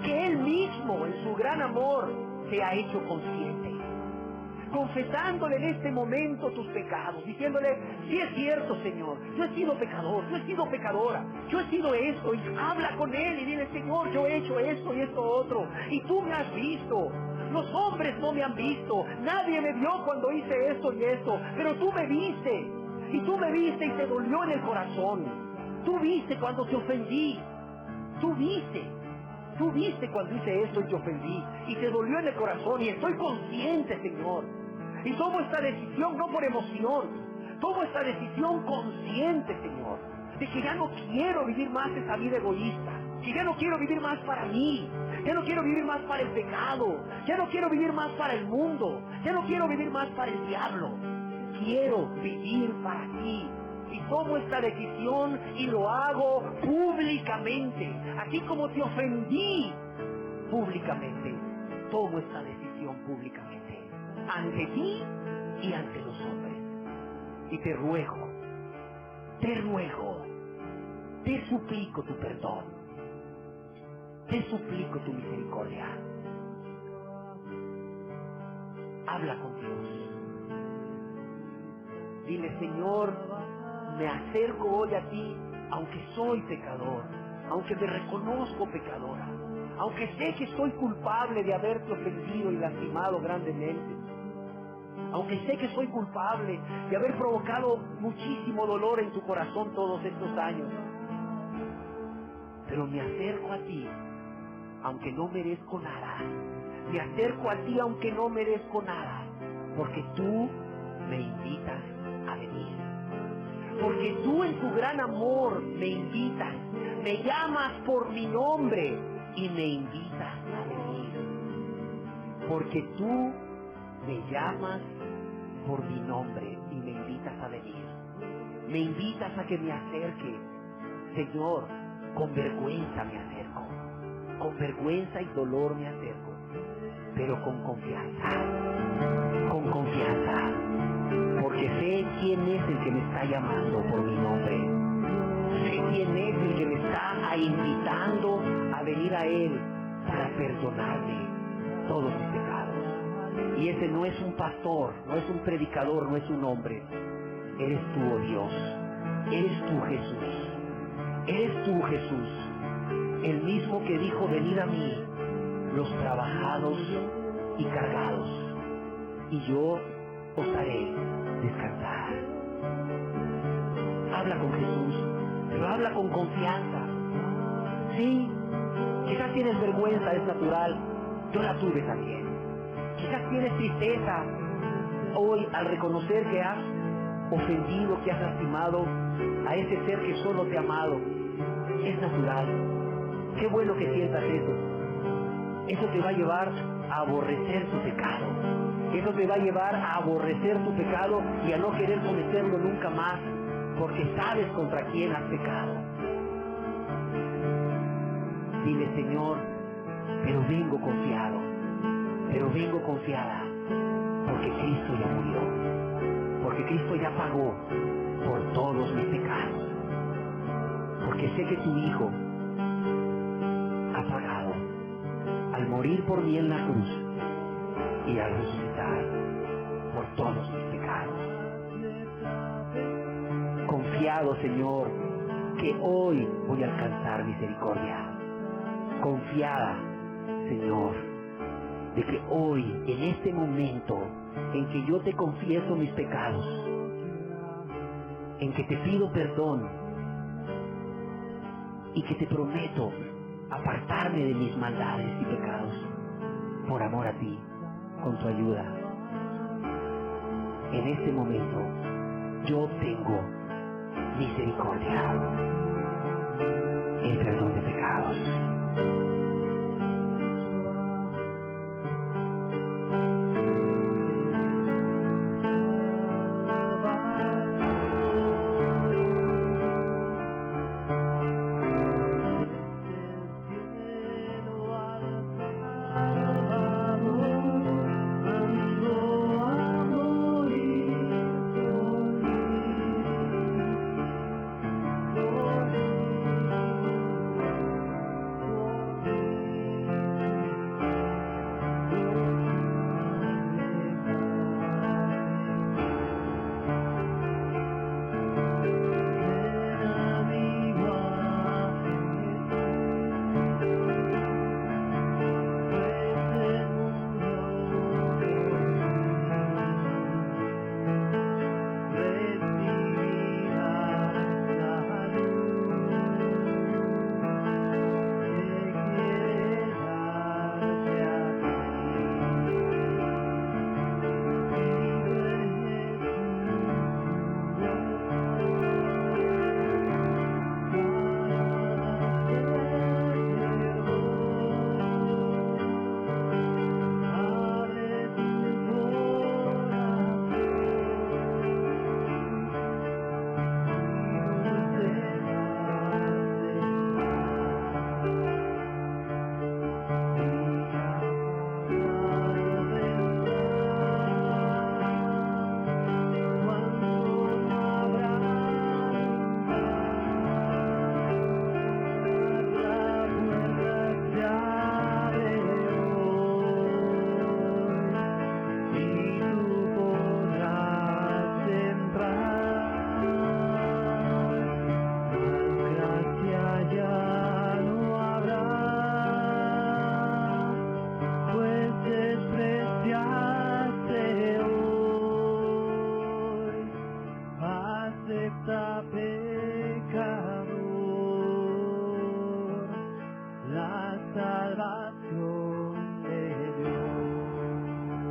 que Él mismo en su gran amor te ha hecho consciente, confesándole en este momento tus pecados, diciéndole, sí es cierto, Señor, yo he sido pecador, yo he sido pecadora, yo he sido esto, y habla con Él y dile, Señor, yo he hecho esto y esto otro, y tú me has visto. Los hombres no me han visto, nadie me vio cuando hice esto y esto, pero tú me viste, y te dolió en el corazón. Tú viste cuando te ofendí, tú viste cuando hice esto y te ofendí, y te dolió en el corazón, y estoy consciente, Señor. Y tomo esta decisión no por emoción, tomo esta decisión consciente, Señor, de que ya no quiero vivir más esa vida egoísta, que ya no quiero vivir más para mí, ya no quiero vivir más para el pecado, ya no quiero vivir más para el mundo, ya no quiero vivir más para el diablo, quiero vivir para ti. Y tomo esta decisión y lo hago públicamente, así como te ofendí públicamente, tomo esta decisión públicamente, ante ti y ante los hombres. Y te ruego, te suplico tu perdón, te suplico tu misericordia. Habla con Dios. Dile, Señor, me acerco hoy a ti, aunque soy pecador, aunque me reconozco pecadora, aunque sé que soy culpable de haberte ofendido y lastimado grandemente, aunque sé que soy culpable de haber provocado muchísimo dolor en tu corazón todos estos años, pero me acerco a ti, aunque no merezco nada, me acerco a ti aunque no merezco nada, porque tú me invitas a venir, porque tú en tu gran amor me invitas, me llamas por mi nombre y me invitas a venir, porque tú me llamas por mi nombre y me invitas a venir, me invitas a que me acerque, Señor, con vergüenza me acerco, con vergüenza y dolor me acerco, pero con confianza, porque sé quién es el que me está llamando por mi nombre, sé quién es el que me está invitando a venir a Él para perdonarme todos mis pecados. Y ese no es un pastor, no es un predicador, no es un hombre, eres tú, oh Dios, eres tú, Jesús, el mismo que dijo, venid a mí, los trabajados y cargados, y yo os haré descansar. Habla con Jesús, pero habla con confianza. Sí, quizás tienes vergüenza, es natural, yo la tuve también. Quizás tienes tristeza hoy al reconocer que has ofendido, que has lastimado a ese ser que solo te ha amado. Es natural. Qué bueno que sientas eso. Eso te va a llevar a aborrecer tu pecado. Eso te va a llevar a aborrecer tu pecado y a no querer cometerlo nunca más, porque sabes contra quién has pecado. Dile, Señor, pero vengo confiado, pero vengo confiada, porque Cristo ya murió, porque Cristo ya pagó por todos mis pecados, porque sé que tu Hijo ha pagado al morir por mí en la cruz y al resucitar por todos mis pecados. Confiado, Señor, que hoy voy a alcanzar misericordia. Confiada, Señor, de que hoy, en este momento en que yo te confieso mis pecados, en que te pido perdón y que te prometo apartarme de mis maldades y pecados por amor a ti, con tu ayuda. En este momento yo obtengo misericordia, el perdón de pecados.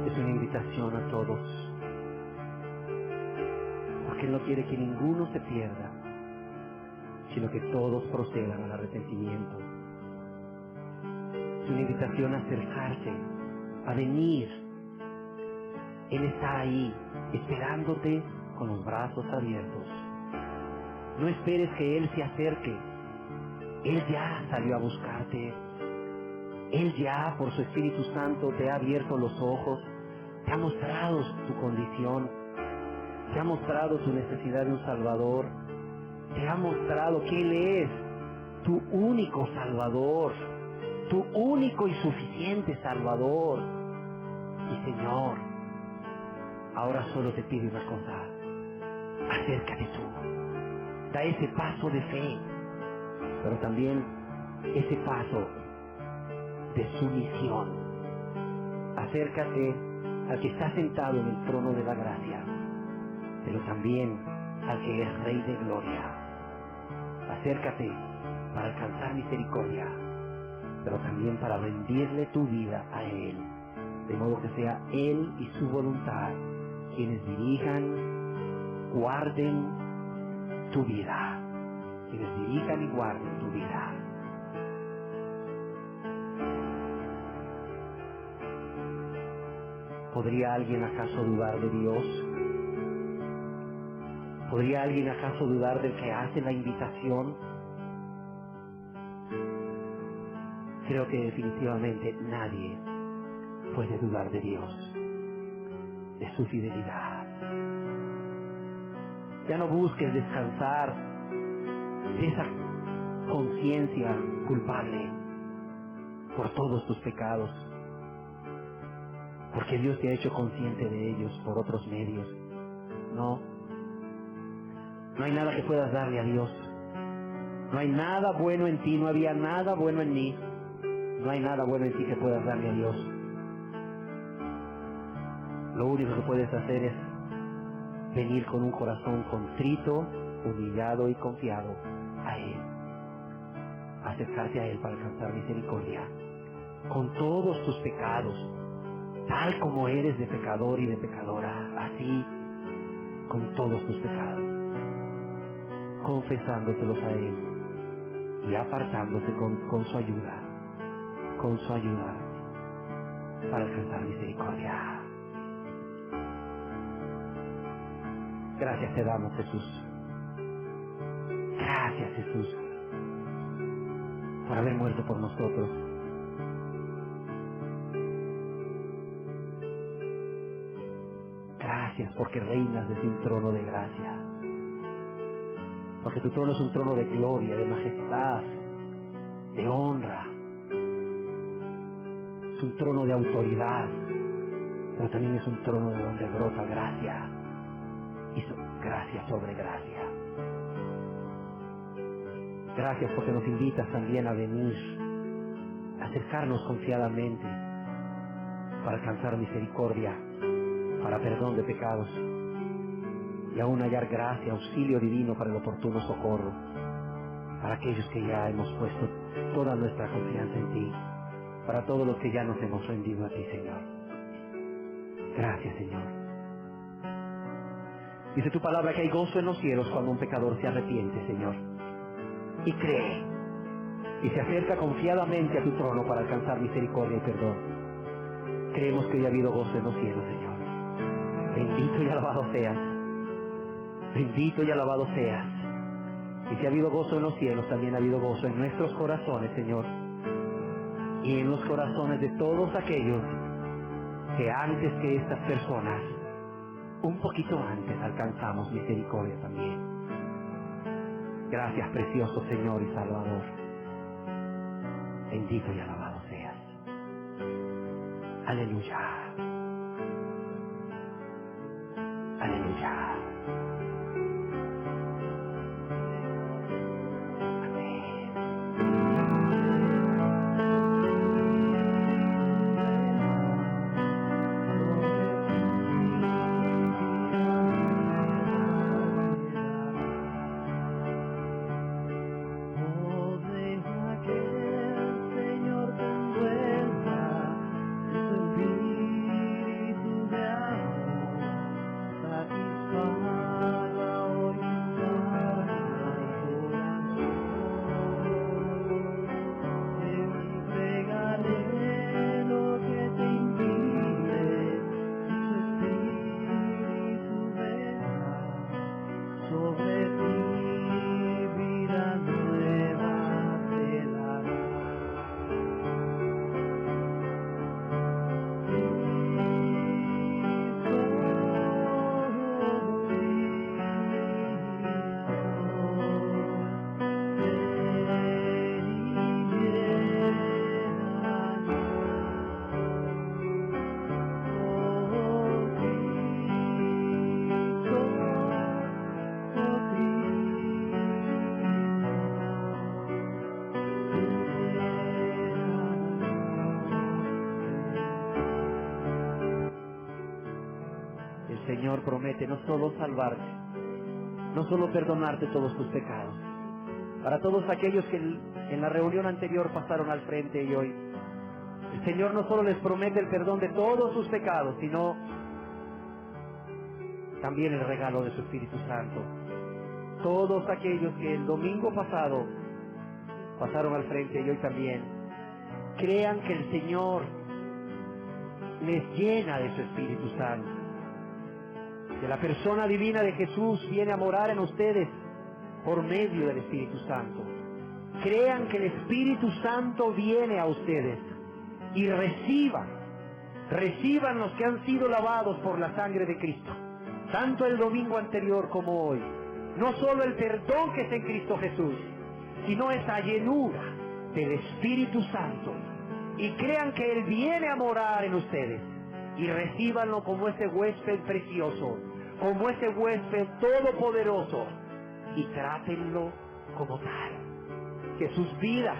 Es una invitación a todos, porque Él no quiere que ninguno se pierda, sino que todos procedan al arrepentimiento. Es una invitación a acercarse, a venir. Él está ahí, esperándote con los brazos abiertos. No esperes que Él se acerque. Él ya salió a buscarte. Él ya, por su Espíritu Santo, te ha abierto los ojos, te ha mostrado tu condición, te ha mostrado tu necesidad de un Salvador, te ha mostrado que Él es tu único Salvador, tu único y suficiente Salvador. Y Señor, ahora solo te pido una cosa: acércate tú, da ese paso de fe, pero también ese paso de sumisión, acércate al que está sentado en el trono de la gracia, pero también al que es Rey de gloria. Acércate para alcanzar misericordia, pero también para rendirle tu vida a Él, de modo que sea Él y su voluntad quienes dirijan, guarden tu vida, quienes dirijan y guarden tu vida. ¿Podría alguien acaso dudar de Dios? ¿Podría alguien acaso dudar del que hace la invitación? Creo que definitivamente nadie puede dudar de Dios, de su fidelidad. Ya no busques descansar de esa conciencia culpable por todos tus pecados, porque Dios te ha hecho consciente de ellos por otros medios. No hay nada que puedas darle a Dios. No hay nada bueno en ti, no había nada bueno en mí. No hay nada bueno en ti que puedas darle a Dios. Lo único que puedes hacer es venir con un corazón contrito, humillado y confiado a Él. Acercarte a Él para alcanzar misericordia. Con todos tus pecados, tal como eres de pecador y de pecadora, así con todos tus pecados, confesándotelos a Él y apartándote con su ayuda, para alcanzar misericordia. Gracias te damos, Jesús. Gracias, Jesús, por haber muerto por nosotros. Gracias porque reinas desde un trono de gracia. Porque tu trono es un trono de gloria, de majestad, de honra. Es un trono de autoridad, pero también es un trono de donde brota gracia. Y gracia sobre gracia. Gracias porque nos invitas también a venir, a acercarnos confiadamente para alcanzar misericordia, para perdón de pecados y aún hallar gracia, auxilio divino para el oportuno socorro, para aquellos que ya hemos puesto toda nuestra confianza en ti, para todos los que ya nos hemos rendido a ti, Señor. Gracias, Señor. Dice tu palabra que hay gozo en los cielos cuando un pecador se arrepiente, Señor, y cree, y se acerca confiadamente a tu trono para alcanzar misericordia y perdón. Creemos que hoy ha habido gozo en los cielos, Señor. Bendito y alabado seas. Bendito y alabado seas. Y si ha habido gozo en los cielos, también ha habido gozo en nuestros corazones, Señor, y en los corazones de todos aquellos que antes que estas personas, un poquito antes, alcanzamos misericordia también. Gracias, precioso Señor y Salvador. Bendito y alabado seas. Aleluya. Aleluya. Señor, te envuelva en su espíritu. Señor promete no solo salvarte, no solo perdonarte todos tus pecados. Para todos aquellos que en la reunión anterior pasaron al frente y hoy, el Señor no solo les promete el perdón de todos sus pecados, sino también el regalo de su Espíritu Santo. Todos aquellos que el domingo pasado pasaron al frente y hoy también, crean que el Señor les llena de su Espíritu Santo, que la persona divina de Jesús viene a morar en ustedes por medio del Espíritu Santo. Crean que el Espíritu Santo viene a ustedes y reciban los que han sido lavados por la sangre de Cristo, tanto el domingo anterior como hoy. No solo el perdón que está en Cristo Jesús, sino esa llenura del Espíritu Santo. Y crean que Él viene a morar en ustedes y recíbanlo como ese huésped precioso, como ese huésped todopoderoso, y trátenlo como tal. Que sus vidas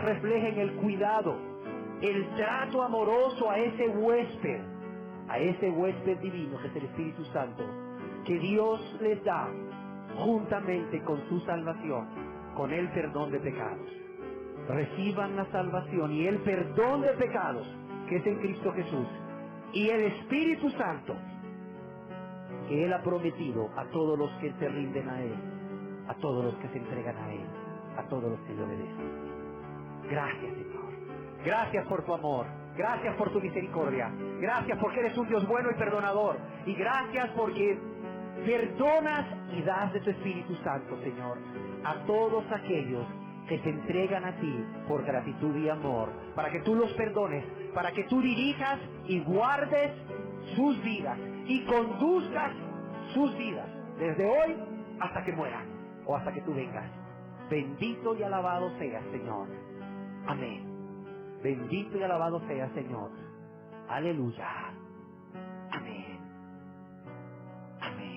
reflejen el cuidado, el trato amoroso a ese huésped divino que es el Espíritu Santo, que Dios les da juntamente con su salvación, con el perdón de pecados. Reciban la salvación y el perdón de pecados que es en Cristo Jesús, y el Espíritu Santo que Él ha prometido a todos los que se rinden a Él, a todos los que se entregan a Él, a todos los que le obedecen. Gracias, Señor. Gracias por tu amor. Gracias por tu misericordia. Gracias porque eres un Dios bueno y perdonador. Y gracias porque perdonas y das de tu Espíritu Santo, Señor, a todos aquellos que se entregan a ti por gratitud y amor, para que tú los perdones, para que tú dirijas y guardes sus vidas y conduzcas sus vidas desde hoy hasta que mueran o hasta que tú vengas. Bendito y alabado seas, Señor. Amén. Bendito y alabado seas, Señor. Aleluya. Amén. Amén.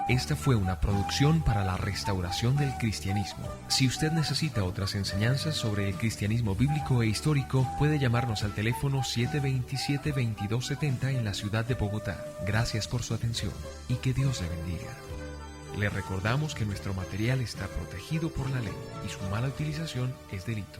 Esta fue una producción para la restauración del cristianismo. Si usted necesita otras enseñanzas sobre el cristianismo bíblico e histórico, puede llamarnos al teléfono 727-2270 en la ciudad de Bogotá. Gracias por su atención y que Dios le bendiga. Le recordamos que nuestro material está protegido por la ley y su mala utilización es delito.